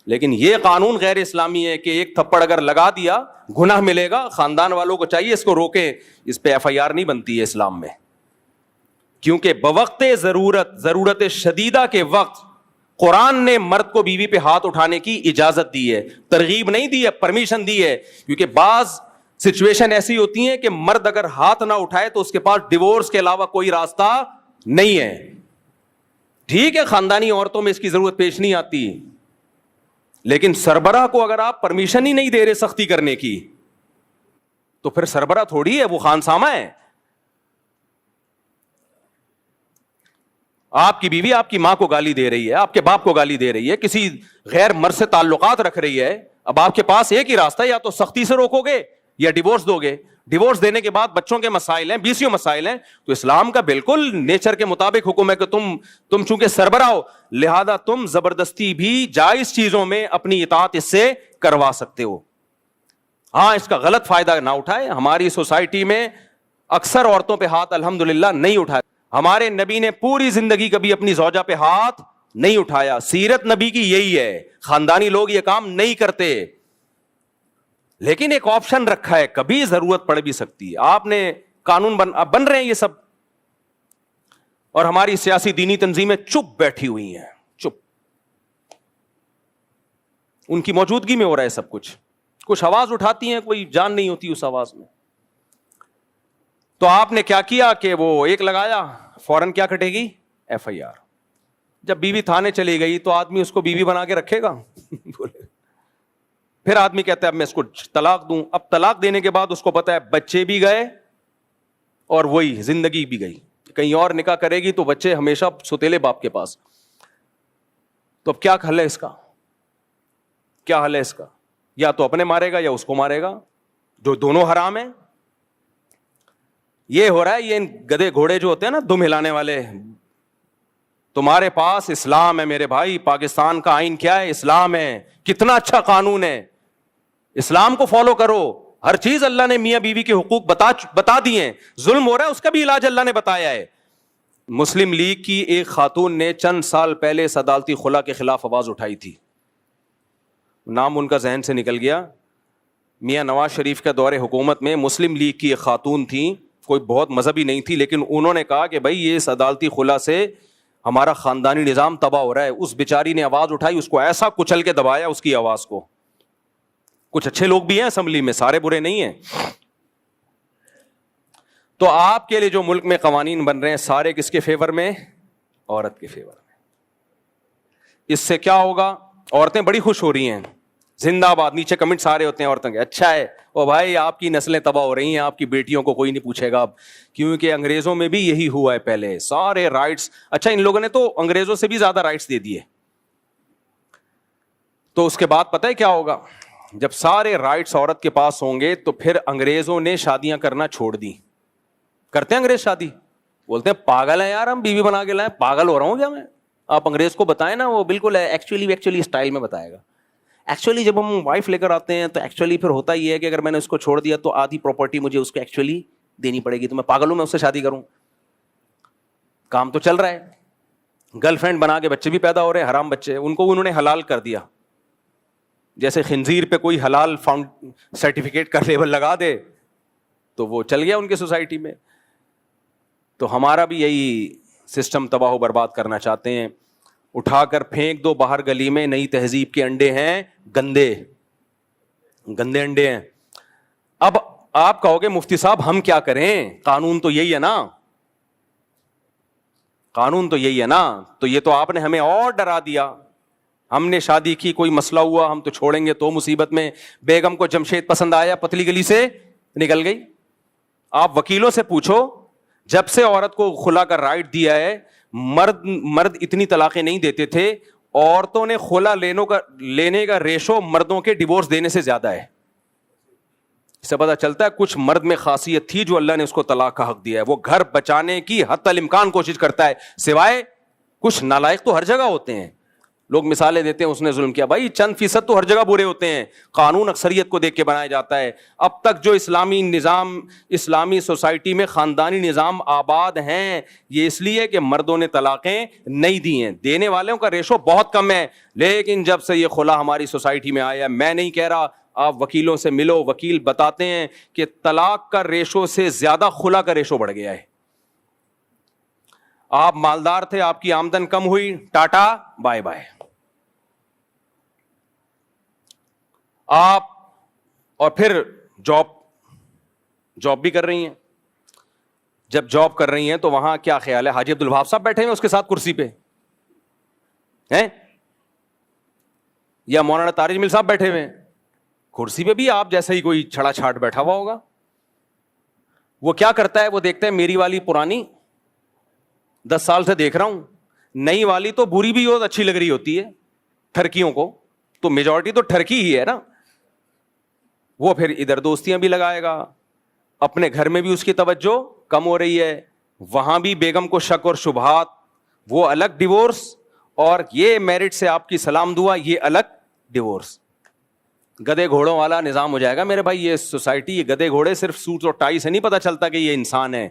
Speaker 2: لیکن یہ قانون غیر اسلامی ہے کہ ایک تھپڑ اگر لگا دیا گناہ ملے گا. خاندان والوں کو چاہیے اس کو روکیں, اس پہ FIR نہیں بنتی ہے اسلام میں. کیونکہ بوقت ضرورت شدیدہ کے وقت قرآن نے مرد کو بیوی پہ ہاتھ اٹھانے کی اجازت دی ہے, ترغیب نہیں دی ہے, پرمیشن دی ہے. کیونکہ بعض سچویشن ایسی ہوتی ہیں کہ مرد اگر ہاتھ نہ اٹھائے تو اس کے پاس ڈیورس کے علاوہ کوئی راستہ نہیں ہے. ٹھیک ہے خاندانی عورتوں میں اس کی ضرورت پیش نہیں آتی, لیکن سربراہ کو اگر آپ پرمیشن ہی نہیں دے رہے سختی کرنے کی تو پھر سربراہ تھوڑی ہے، وہ خانسامہ ہے. آپ کی بیوی آپ کی ماں کو گالی دے رہی ہے، آپ کے باپ کو گالی دے رہی ہے، کسی غیر مرد سے تعلقات رکھ رہی ہے. اب آپ کے پاس ایک ہی راستہ ہے، یا تو سختی سے روکو گے یا ڈیورس دو گے. ڈیورس دینے کے بعد بچوں کے مسائل ہیں، 20 مسائل ہیں. تو اسلام کا بالکل نیچر کے مطابق حکم ہے کہ تم چونکہ سربراہ ہو، لہذا تم زبردستی بھی جائز چیزوں میں اپنی اطاعت اس سے کروا سکتے ہو. ہاں، اس کا غلط فائدہ نہ اٹھائے. ہماری سوسائٹی میں اکثر عورتوں پہ ہاتھ الحمدللہ نہیں اٹھائے. ہمارے نبی نے پوری زندگی کبھی اپنی زوجہ پہ ہاتھ نہیں اٹھایا. سیرت نبی کی یہی ہے. خاندانی لوگ یہ کام نہیں کرتے، لیکن ایک آپشن رکھا ہے، کبھی ضرورت پڑ بھی سکتی ہے. آپ نے قانون بن رہے ہیں یہ سب، اور ہماری سیاسی دینی تنظیمیں چپ بیٹھی ہوئی ہیں، چپ. ان کی موجودگی میں ہو رہا ہے سب کچھ. کچھ آواز اٹھاتی ہیں، کوئی جان نہیں ہوتی اس آواز میں. تو آپ نے کیا کیا کہ وہ ایک لگایا، فوراً کیا کٹے گی؟ FIR. جب بیوی تھانے چلی گئی تو آدمی اس کو بیوی بنا کے رکھے گا؟ پھر آدمی کہتا ہے اب میں اس کو طلاق دوں. اب طلاق دینے کے بعد اس کو پتا ہے بچے بھی گئے اور وہی زندگی بھی گئی. کہیں اور نکاح کرے گی تو بچے ہمیشہ ستیلے باپ کے پاس. تو اب کیا حل ہے اس کا؟ کیا حل ہے اس کا؟ یا تو اپنے مارے گا یا اس کو مارے گا، جو دونوں حرام ہیں. یہ ہو رہا ہے، یہ گدھے گھوڑے جو ہوتے ہیں نا دم ہلانے والے. تمہارے پاس اسلام ہے میرے بھائی. پاکستان کا آئین کیا ہے؟ اسلام ہے. کتنا اچھا قانون ہے. اسلام کو فالو کرو. ہر چیز اللہ نے میاں بیوی کے حقوق بتا دیے ہیں. ظلم ہو رہا ہے اس کا بھی علاج اللہ نے بتایا ہے. مسلم لیگ کی ایک خاتون نے چند سال پہلے عدالتی خلا کے خلاف آواز اٹھائی تھی. نام ان کا ذہن سے نکل گیا. میاں نواز شریف کے دور حکومت میں مسلم لیگ کی ایک خاتون تھی، کوئی بہت مذہبی نہیں تھی، لیکن انہوں نے کہا کہ بھائی یہ اس عدالتی خلا سے ہمارا خاندانی نظام تباہ ہو رہا ہے. اس بیچاری نے آواز اٹھائی، اس کو ایسا کچل کے دبایا اس کی آواز کو. کچھ اچھے لوگ بھی ہیں اسمبلی میں، سارے برے نہیں ہیں. تو آپ کے لیے جو ملک میں قوانین بن رہے ہیں سارے کس کے فیور میں؟ عورت کے فیور میں. اس سے کیا ہوگا؟ عورتیں بڑی خوش ہو رہی ہیں. زندہ باد. نیچے کمنٹ سارے ہوتے ہیں عورتوں کے، اچھا ہے او بھائی آپ کی نسلیں تباہ ہو رہی ہیں، آپ کی بیٹیوں کو کوئی نہیں پوچھے گا اب. کیونکہ انگریزوں میں بھی یہی ہوا ہے پہلے، سارے رائٹس. اچھا ان لوگوں نے تو انگریزوں سے بھی زیادہ رائٹس دے دیے. تو اس کے بعد پتہ ہے کیا ہوگا؟ جب سارے رائٹس عورت کے پاس ہوں گے تو پھر انگریزوں نے شادیاں کرنا چھوڑ دی. کرتے ہیں انگریز شادی؟ بولتے ہیں پاگل ہیں یار ہم بیوی بنا کے لائیں. پاگل ہو رہا ہوں کیا میں؟ آپ انگریز کو بتائیں نا، وہ بالکل ایکچولی اسٹائل میں بتائے گا. ایکچولی جب ہم وائف لے کر آتے ہیں تو ایکچولی پھر ہوتا یہ ہے کہ اگر میں نے اس کو چھوڑ دیا تو آدھی پراپرٹی مجھے اس کو ایکچولی دینی پڑے گی. تو میں پاگل ہوں میں اس سے شادی کروں؟ کام تو چل رہا ہے. گرل فرینڈ بنا کے بچے بھی پیدا ہو رہے ہیں، حرام بچے. ان کو انہوں نے حلال کر دیا. جیسے خنزیر پہ کوئی حلال سرٹیفکیٹ کا لیبل لگا دے تو وہ چل گیا ان کے سوسائٹی میں. تو ہمارا بھی یہی سسٹم تباہ و برباد کرنا چاہتے ہیں. اٹھا کر پھینک دو باہر گلی میں. نئی تہذیب کے انڈے ہیں گندے انڈے ہیں. اب آپ کہو گے مفتی صاحب ہم کیا کریں؟ قانون تو یہی ہے نا، قانون تو یہی ہے نا. تو یہ تو آپ نے ہمیں اور ڈرا دیا. ہم نے شادی کی، کوئی مسئلہ ہوا ہم تو چھوڑیں گے تو مصیبت میں. بیگم کو جمشید پسند آیا، پتلی گلی سے نکل گئی. آپ وکیلوں سے پوچھو، جب سے عورت کو خلا کا رائٹ دیا ہے، مرد اتنی طلاقیں نہیں دیتے تھے. عورتوں نے خلا لینے کا ریشو مردوں کے ڈیورس دینے سے زیادہ ہے. اس سے پتہ چلتا ہے کچھ مرد میں خاصیت تھی جو اللہ نے اس کو طلاق کا حق دیا ہے. وہ گھر بچانے کی حتی الامکان کوشش کرتا ہے، سوائے کچھ نالائق تو ہر جگہ ہوتے ہیں. لوگ مثالیں دیتے ہیں اس نے ظلم کیا. بھائی 1% تو ہر جگہ برے ہوتے ہیں. قانون اکثریت کو دیکھ کے بنایا جاتا ہے. اب تک جو اسلامی نظام، اسلامی سوسائٹی میں خاندانی نظام آباد ہیں، یہ اس لیے کہ مردوں نے طلاقیں نہیں دی ہیں. دینے والوں کا ریشو بہت کم ہے. لیکن جب سے یہ خلا ہماری سوسائٹی میں آیا، میں نہیں کہہ رہا، آپ وکیلوں سے ملو، وکیل بتاتے ہیں کہ طلاق کا ریشو سے زیادہ خلا کا ریشو بڑھ گیا ہے. آپ مالدار تھے، آپ کی آمدن کم ہوئی، ٹاٹا بائے بائے. آپ اور پھر جاب بھی کر رہی ہیں. جب جاب کر رہی ہیں تو وہاں کیا خیال ہے؟ حاجی عبدالوہاب صاحب بیٹھے ہیں اس کے ساتھ کرسی پہ ہیں. یا مولانا طارق جمیل صاحب بیٹھے ہوئے ہیں, کرسی پہ بھی آپ جیسا ہی کوئی چھڑا چھاٹ بیٹھا ہوا ہوگا. وہ کیا کرتا ہے, وہ دیکھتا ہے میری والی پرانی 10 سال سے دیکھ رہا ہوں, نئی والی تو بری بھی بہت اچھی لگ رہی ہوتی ہے ٹھرکیوں کو, تو میجورٹی تو ٹھرکی ہی ہے نا. وہ پھر ادھر دوستیاں بھی لگائے گا, اپنے گھر میں بھی اس کی توجہ کم ہو رہی ہے, وہاں بھی بیگم کو شک اور شبہات, وہ الگ ڈیورس, اور یہ میرٹ سے آپ کی سلام دعا یہ الگ ڈیورس. گدے گھوڑوں والا نظام ہو جائے گا میرے بھائی. یہ سوسائٹی, یہ گدے گھوڑے صرف سوٹ اور ٹائی سے نہیں پتہ چلتا کہ یہ انسان ہے.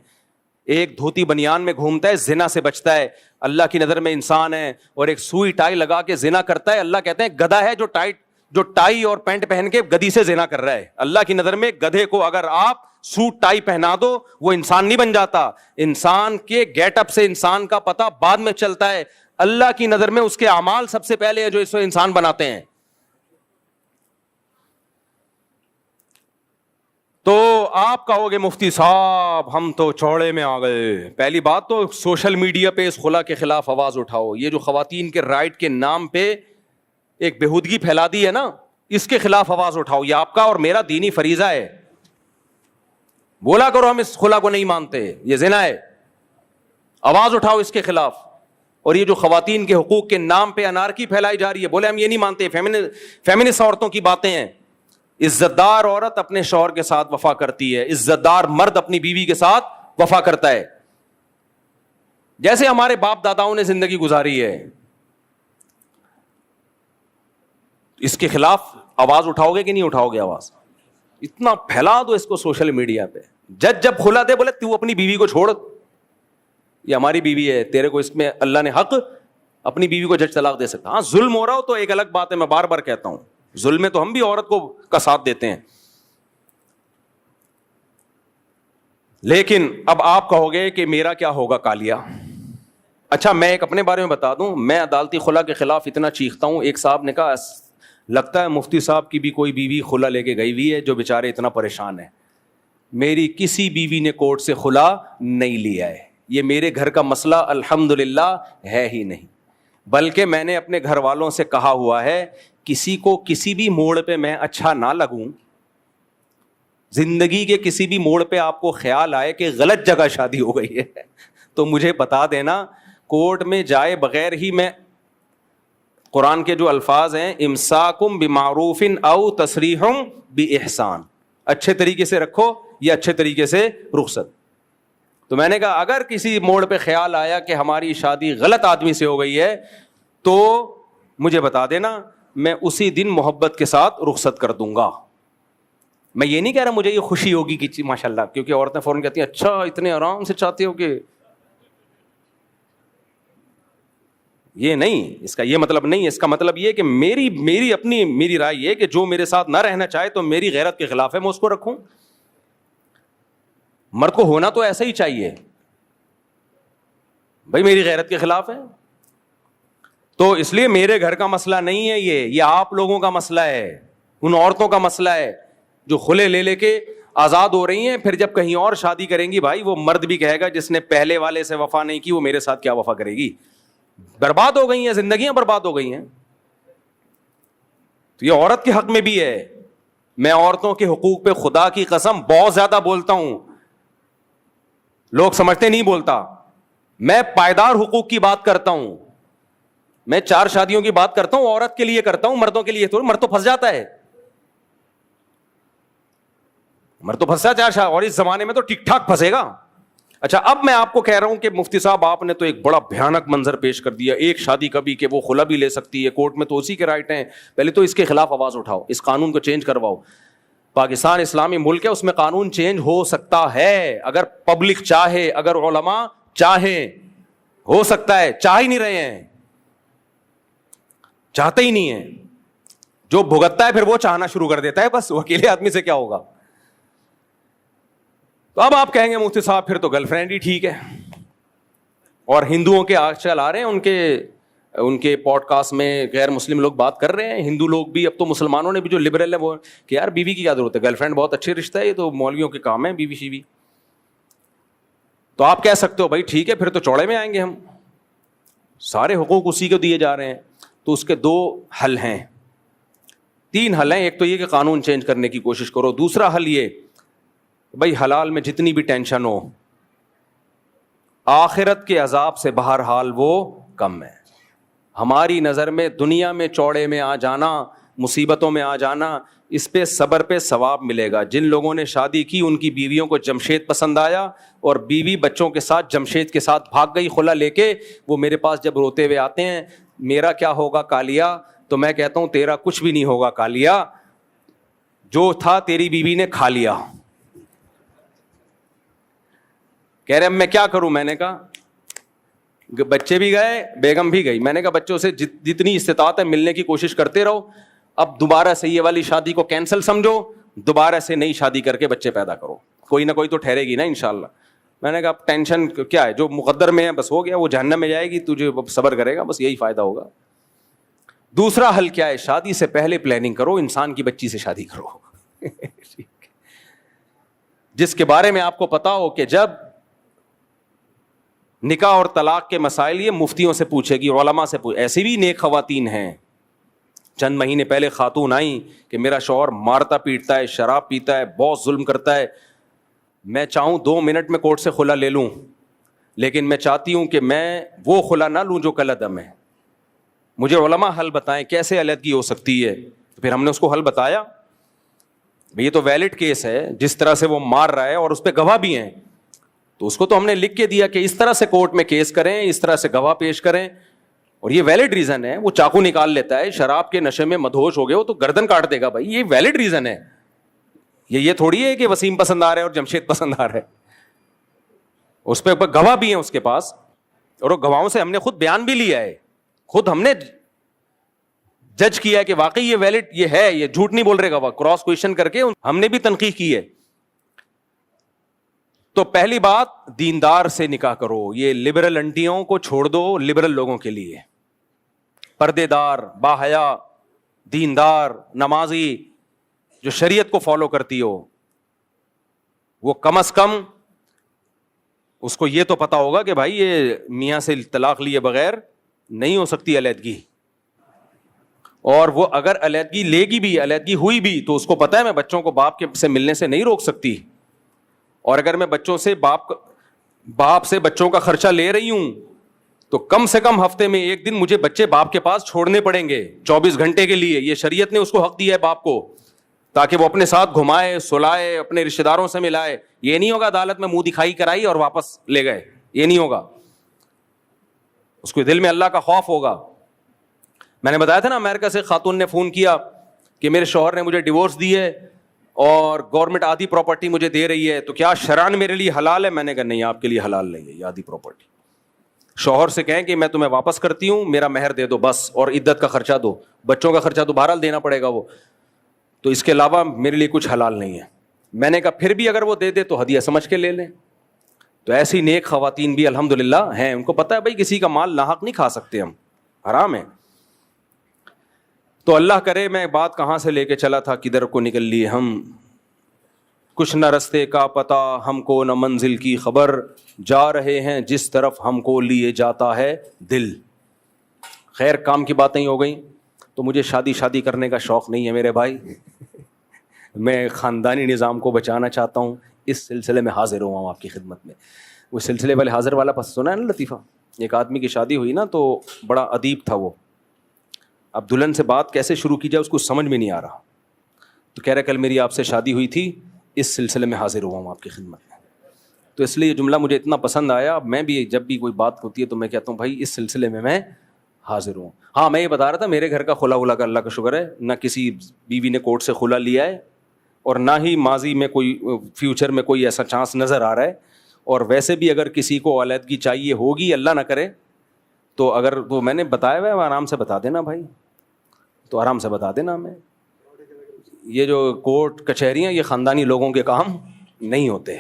Speaker 2: ایک دھوتی بنیان میں گھومتا ہے, زنا سے بچتا ہے, اللہ کی نظر میں انسان ہے, اور ایک سوئی ٹائی لگا کے زنا کرتا ہے, اللہ کہتے ہیں گدھا ہے جو ٹائی اور پینٹ پہن کے گدھی سے زنا کر رہا ہے. اللہ کی نظر میں گدھے کو اگر آپ سوٹ ٹائی پہنا دو وہ انسان نہیں بن جاتا. انسان کے گیٹ اپ سے انسان کا پتہ بعد میں چلتا ہے. اللہ کی نظر میں اس کے اعمال سب سے پہلے ہیں جو اس کو انسان بناتے ہیں. تو آپ کہو گے مفتی صاحب ہم تو چوڑے میں آ گئے. پہلی بات تو سوشل میڈیا پہ اس خلا کے خلاف آواز اٹھاؤ. یہ جو خواتین کے رائٹ کے نام پہ ایک بےہودگی پھیلا دی ہے نا, اس کے خلاف آواز اٹھاؤ. یہ آپ کا اور میرا دینی فریضہ ہے. بولا کرو ہم اس خلا کو نہیں مانتے, یہ زنا ہے, آواز اٹھاؤ اس کے خلاف. اور یہ جو خواتین کے حقوق کے نام پہ انارکی پھیلائی جا رہی ہے, بولے ہم یہ نہیں مانتے, فیمنسٹ عورتوں کی باتیں ہیں. عزت دار عورت اپنے شوہر کے ساتھ وفا کرتی ہے, عزت دار مرد اپنی بیوی کے ساتھ وفا کرتا ہے, جیسے ہمارے باپ داداؤں نے زندگی گزاری ہے. اس کے خلاف آواز اٹھاؤ گے کہ نہیں اٹھاؤ گے آواز؟ اتنا پھیلا دو اس کو سوشل میڈیا پہ. جب کھلا دے بولے تو اپنی بیوی کو چھوڑ, یہ ہماری بیوی ہے, تیرے کو اس میں اللہ نے حق, اپنی بیوی کو جج طلاق دے سکتا. ہاں ظلم ہو رہا ہو تو ایک الگ بات ہے, میں بار بار کہتا ہوں ظلم میں تو ہم بھی عورت کو کا ساتھ دیتے ہیں. لیکن اب آپ کہو گے کہ میرا کیا ہوگا کالیا. اچھا میں ایک اپنے بارے میں بتا دوں, میں عدالتی خلا کے خلاف اتنا چیختا ہوں. ایک صاحب نے کہا لگتا ہے مفتی صاحب کی بھی کوئی بیوی خلا لے کے گئی ہوئی ہے جو بیچارے اتنا پریشان ہے. میری کسی بیوی نے کورٹ سے خلا نہیں لیا ہے. یہ میرے گھر کا مسئلہ الحمدللہ ہے ہی نہیں, بلکہ میں نے اپنے گھر والوں سے کہا ہوا ہے کسی کو کسی بھی موڑ پہ میں اچھا نہ لگوں. زندگی کے کسی بھی موڑ پہ آپ کو خیال آئے کہ غلط جگہ شادی ہو گئی ہے تو مجھے بتا دینا, کورٹ میں جائے بغیر ہی میں, قرآن کے جو الفاظ ہیں امساکم بمعروف او تسریح باحسان, اچھے طریقے سے رکھو یا اچھے طریقے سے رخصت. تو میں نے کہا اگر کسی موڑ پہ خیال آیا کہ ہماری شادی غلط آدمی سے ہو گئی ہے تو مجھے بتا دینا, میں اسی دن محبت کے ساتھ رخصت کر دوں گا. میں یہ نہیں کہہ رہا مجھے یہ خوشی ہوگی کہ ماشاء اللہ, کیونکہ عورتیں فوراً کہتی ہیں اچھا اتنے آرام سے چاہتے ہو کہ, یہ نہیں, اس کا یہ مطلب نہیں ہے. اس کا مطلب یہ کہ میری رائے یہ کہ جو میرے ساتھ نہ رہنا چاہے تو میری غیرت کے خلاف ہے, میں اس کو رکھوں. مرد کو ہونا تو ایسا ہی چاہیے بھائی, میری غیرت کے خلاف ہے. تو اس لیے میرے گھر کا مسئلہ نہیں ہے یہ آپ لوگوں کا مسئلہ ہے, ان عورتوں کا مسئلہ ہے جو خلے لے کے آزاد ہو رہی ہیں. پھر جب کہیں اور شادی کریں گی بھائی, وہ مرد بھی کہے گا جس نے پہلے والے سے وفا نہیں کی وہ میرے ساتھ کیا وفا کرے گی. برباد ہو گئی ہیں, زندگیاں برباد ہو گئی ہیں. تو یہ عورت کے حق میں بھی ہے. میں عورتوں کے حقوق پہ خدا کی قسم بہت زیادہ بولتا ہوں, لوگ سمجھتے نہیں بولتا. میں پائیدار حقوق کی بات کرتا ہوں, میں 4 شادیوں کی بات کرتا ہوں, عورت کے لیے کرتا ہوں, مردوں کے لیے. تو مرد تو پھنس جاتا ہے, مرد تو پھنسا 4 اور اس زمانے میں تو ٹھیک ٹھاک پھنسے گا. اچھا اب میں آپ کو کہہ رہا ہوں کہ مفتی صاحب آپ نے تو ایک بڑا بھیانک منظر پیش کر دیا, ایک شادی کبھی کہ وہ خلا بھی لے سکتی ہے, کورٹ میں تو اسی کے رائٹ ہیں. پہلے تو اس کے خلاف آواز اٹھاؤ, اس قانون کو چینج کرواؤ. پاکستان اسلامی ملک ہے, اس میں قانون چینج ہو سکتا ہے اگر پبلک چاہے, اگر علماء چاہیں, ہو سکتا ہے. چاہ ہی نہیں رہے ہیں, چاہتے ہی نہیں ہیں. جو بھگتتا ہے پھر وہ چاہنا شروع کر دیتا ہے, بس وہ اکیلے آدمی سے کیا ہوگا. تو اب آپ کہیں گے مفتی صاحب پھر تو گرل فرینڈ ہی ٹھیک ہے. اور ہندوؤں کے آج چل آ رہے ہیں, ان کے پوڈ کاسٹ میں غیر مسلم لوگ بات کر رہے ہیں, ہندو لوگ بھی, اب تو مسلمانوں نے بھی جو لبرل ہے وہ کہ یار بیوی کی کیا ضرورت ہے, گرل فرینڈ بہت اچھی رشتہ ہے, یہ تو مولویوں کے کام ہے بیوی شیوی. تو آپ کہہ سکتے ہو بھائی ٹھیک ہے پھر تو چوڑے میں آئیں گے, ہم سارے حقوق اسی کو دیے جا رہے ہیں. تو اس کے 2 حل ہیں. 3 حل ہیں. ایک تو یہ کہ قانون چینج کرنے کی کوشش کرو. دوسرا حل یہ بھائی حلال میں جتنی بھی ٹینشن ہو آخرت کے عذاب سے بہرحال وہ کم ہے. ہماری نظر میں دنیا میں چوڑے میں آ جانا, مصیبتوں میں آ جانا, اس پہ صبر پہ ثواب ملے گا. جن لوگوں نے شادی کی ان کی بیویوں کو جمشید پسند آیا اور بیوی بچوں کے ساتھ جمشید کے ساتھ بھاگ گئی خلا لے کے, وہ میرے پاس جب روتے ہوئے آتے ہیں میرا کیا ہوگا کالیا, تو میں کہتا ہوں تیرا کچھ بھی نہیں ہوگا کالیا, جو تھا تیری بیوی نے کھا لیا. کہہ رہے اب میں کیا کروں. میں نے کہا بچے بھی گئے بیگم بھی گئی. میں نے کہا بچوں سے جتنی استطاعت ہے ملنے کی کوشش کرتے رہو. اب دوبارہ سے یہ والی شادی کو کینسل سمجھو, دوبارہ سے نئی شادی کر کے بچے پیدا کرو, کوئی نہ کوئی تو ٹھہرے گی نا انشاءاللہ. میں نے کہا اب ٹینشن کیا ہے, جو مقدر میں ہے بس ہو گیا, وہ جہنم میں جائے گی, تجھے صبر کرے گا, بس یہی فائدہ ہوگا. دوسرا حل کیا ہے, شادی سے پہلے پلاننگ کرو, انسان کی بچی سے شادی کرو جس کے بارے میں آپ کو پتا ہو کہ جب نکاح اور طلاق کے مسائل یہ مفتیوں سے پوچھے گی, علماء سے پوچھے. ایسی بھی نیک خواتین ہیں, چند مہینے پہلے خاتون آئیں کہ میرا شوہر مارتا پیٹتا ہے, شراب پیتا ہے, بہت ظلم کرتا ہے, میں چاہوں 2 منٹ میں کورٹ سے خلا لے لوں, لیکن میں چاہتی ہوں کہ میں وہ خلا نہ لوں جو کالعدم ہے. مجھے علماء حل بتائیں کیسے علیحدگی ہو سکتی ہے. پھر ہم نے اس کو حل بتایا, یہ تو ویلڈ کیس ہے, جس طرح سے وہ مار رہا ہے اور اس پہ گواہ بھی ہیں, تو اس کو تو ہم نے لکھ کے دیا کہ اس طرح سے کورٹ میں کیس کریں, اس طرح سے گواہ پیش کریں, اور یہ ویلڈ ریزن ہے. وہ چاقو نکال لیتا ہے, شراب کے نشے میں مدہوش ہو گئے ہو تو گردن کاٹ دے گا بھائی, یہ ویلڈ ریزن ہے. یہ تھوڑی ہے کہ وسیم پسند آ رہا ہے اور جمشید پسند آ رہا ہے. اس پہ گواہ بھی ہیں اس کے پاس, اور وہ گواہوں سے ہم نے خود بیان بھی لیا ہے, خود ہم نے جج کیا ہے کہ واقعی یہ ویلڈ یہ ہے, یہ جھوٹ نہیں بول رہے گواہ, کراس کویشچن کر کے ہم نے بھی تنقیح کی ہے. تو پہلی بات دیندار سے نکاح کرو, یہ لبرل انٹیوں کو چھوڑ دو, لبرل لوگوں کے لیے پردے دار, باحیا, دیندار, نمازی, جو شریعت کو فالو کرتی ہو, وہ کم از کم اس کو یہ تو پتا ہوگا کہ بھائی یہ میاں سے طلاق لیے بغیر نہیں ہو سکتی علیحدگی, اور وہ اگر علیحدگی لے گی بھی, علیحدگی ہوئی بھی, تو اس کو پتا ہے میں بچوں کو باپ کے سے ملنے سے نہیں روک سکتی, اور اگر میں بچوں سے باپ سے بچوں کا خرچہ لے رہی ہوں تو کم سے کم ہفتے میں 1 دن مجھے بچے باپ کے پاس چھوڑنے پڑیں گے 24 گھنٹے کے لیے. یہ شریعت نے اس کو حق دیا ہے باپ کو, تاکہ وہ اپنے ساتھ گھمائے, سلائے, اپنے رشتے داروں سے ملائے. یہ نہیں ہوگا عدالت میں منہ دکھائی کرائی اور واپس لے گئے, یہ نہیں ہوگا. اس کو دل میں اللہ کا خوف ہوگا. میں نے بتایا تھا نا, امریکہ سے خاتون نے فون کیا کہ میرے شوہر نے مجھے ڈیورس دی ہے اور گورنمنٹ آدھی پراپرٹی مجھے دے رہی ہے, تو کیا شرعاً میرے لیے حلال ہے؟ میں نے کہا نہیں, آپ کے لیے حلال نہیں ہے یہ آدھی پراپرٹی. شوہر سے کہیں کہ میں تمہیں واپس کرتی ہوں, میرا مہر دے دو بس, اور عدت کا خرچہ دو, بچوں کا خرچہ تو بہرحال دینا پڑے گا وہ, تو اس کے علاوہ میرے لیے کچھ حلال نہیں ہے. میں نے کہا پھر بھی اگر وہ دے دے تو ہدیہ سمجھ کے لے لیں. تو ایسی نیک خواتین بھی الحمدللہ ہیں, ان کو پتہ ہے بھائی کسی کا مال ناحق نہیں کھا سکتے ہم, حرام ہے. تو اللہ کرے میں بات کہاں سے لے کے چلا تھا, کدھر کو نکل لیے ہم. کچھ نہ رستے کا پتہ ہم کو, نہ منزل کی خبر, جا رہے ہیں جس طرف ہم کو لیے جاتا ہے دل. خیر کام کی باتیں ہی ہو گئیں. تو مجھے شادی کرنے کا شوق نہیں ہے میرے بھائی, میں خاندانی نظام کو بچانا چاہتا ہوں. اس سلسلے میں حاضر ہوا ہوں آپ کی خدمت میں. وہ سلسلے والے حاضر والا پس سنا ہے نا لطیفہ, ایک آدمی کی شادی ہوئی نا تو بڑا ادیب تھا وہ, اب دلہن سے بات کیسے شروع کی جائے اس کو سمجھ میں نہیں آ رہا, تو کہہ رہا کل میری آپ سے شادی ہوئی تھی, اس سلسلے میں حاضر ہوا ہوں آپ کی خدمت میں. تو اس لیے یہ جملہ مجھے اتنا پسند آیا, میں بھی جب بھی کوئی بات ہوتی ہے تو میں کہتا ہوں بھائی اس سلسلے میں حاضر ہوں. ہاں میں یہ بتا رہا تھا میرے گھر کا خلا کا اللہ کا شکر ہے, نہ کسی بیوی نے کورٹ سے خلا لیا ہے, اور نہ ہی ماضی میں کوئی فیوچر میں کوئی ایسا چانس نظر آ رہا ہے. اور ویسے بھی اگر کسی کو علیحدگی چاہیے ہوگی, اللہ نہ کرے, تو اگر تو میں نے بتایا ہوا ہے آرام سے بتا دینا بھائی, تو آرام سے بتا دینا. ہمیں یہ جو کورٹ کچہریاں یہ خاندانی لوگوں کے کام نہیں ہوتے,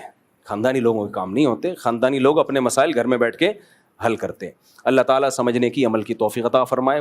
Speaker 2: خاندانی لوگوں کے کام نہیں ہوتے. خاندانی لوگ اپنے مسائل گھر میں بیٹھ کے حل کرتے ہیں. اللہ تعالیٰ سمجھنے کی عمل کی توفیق عطا فرمائے.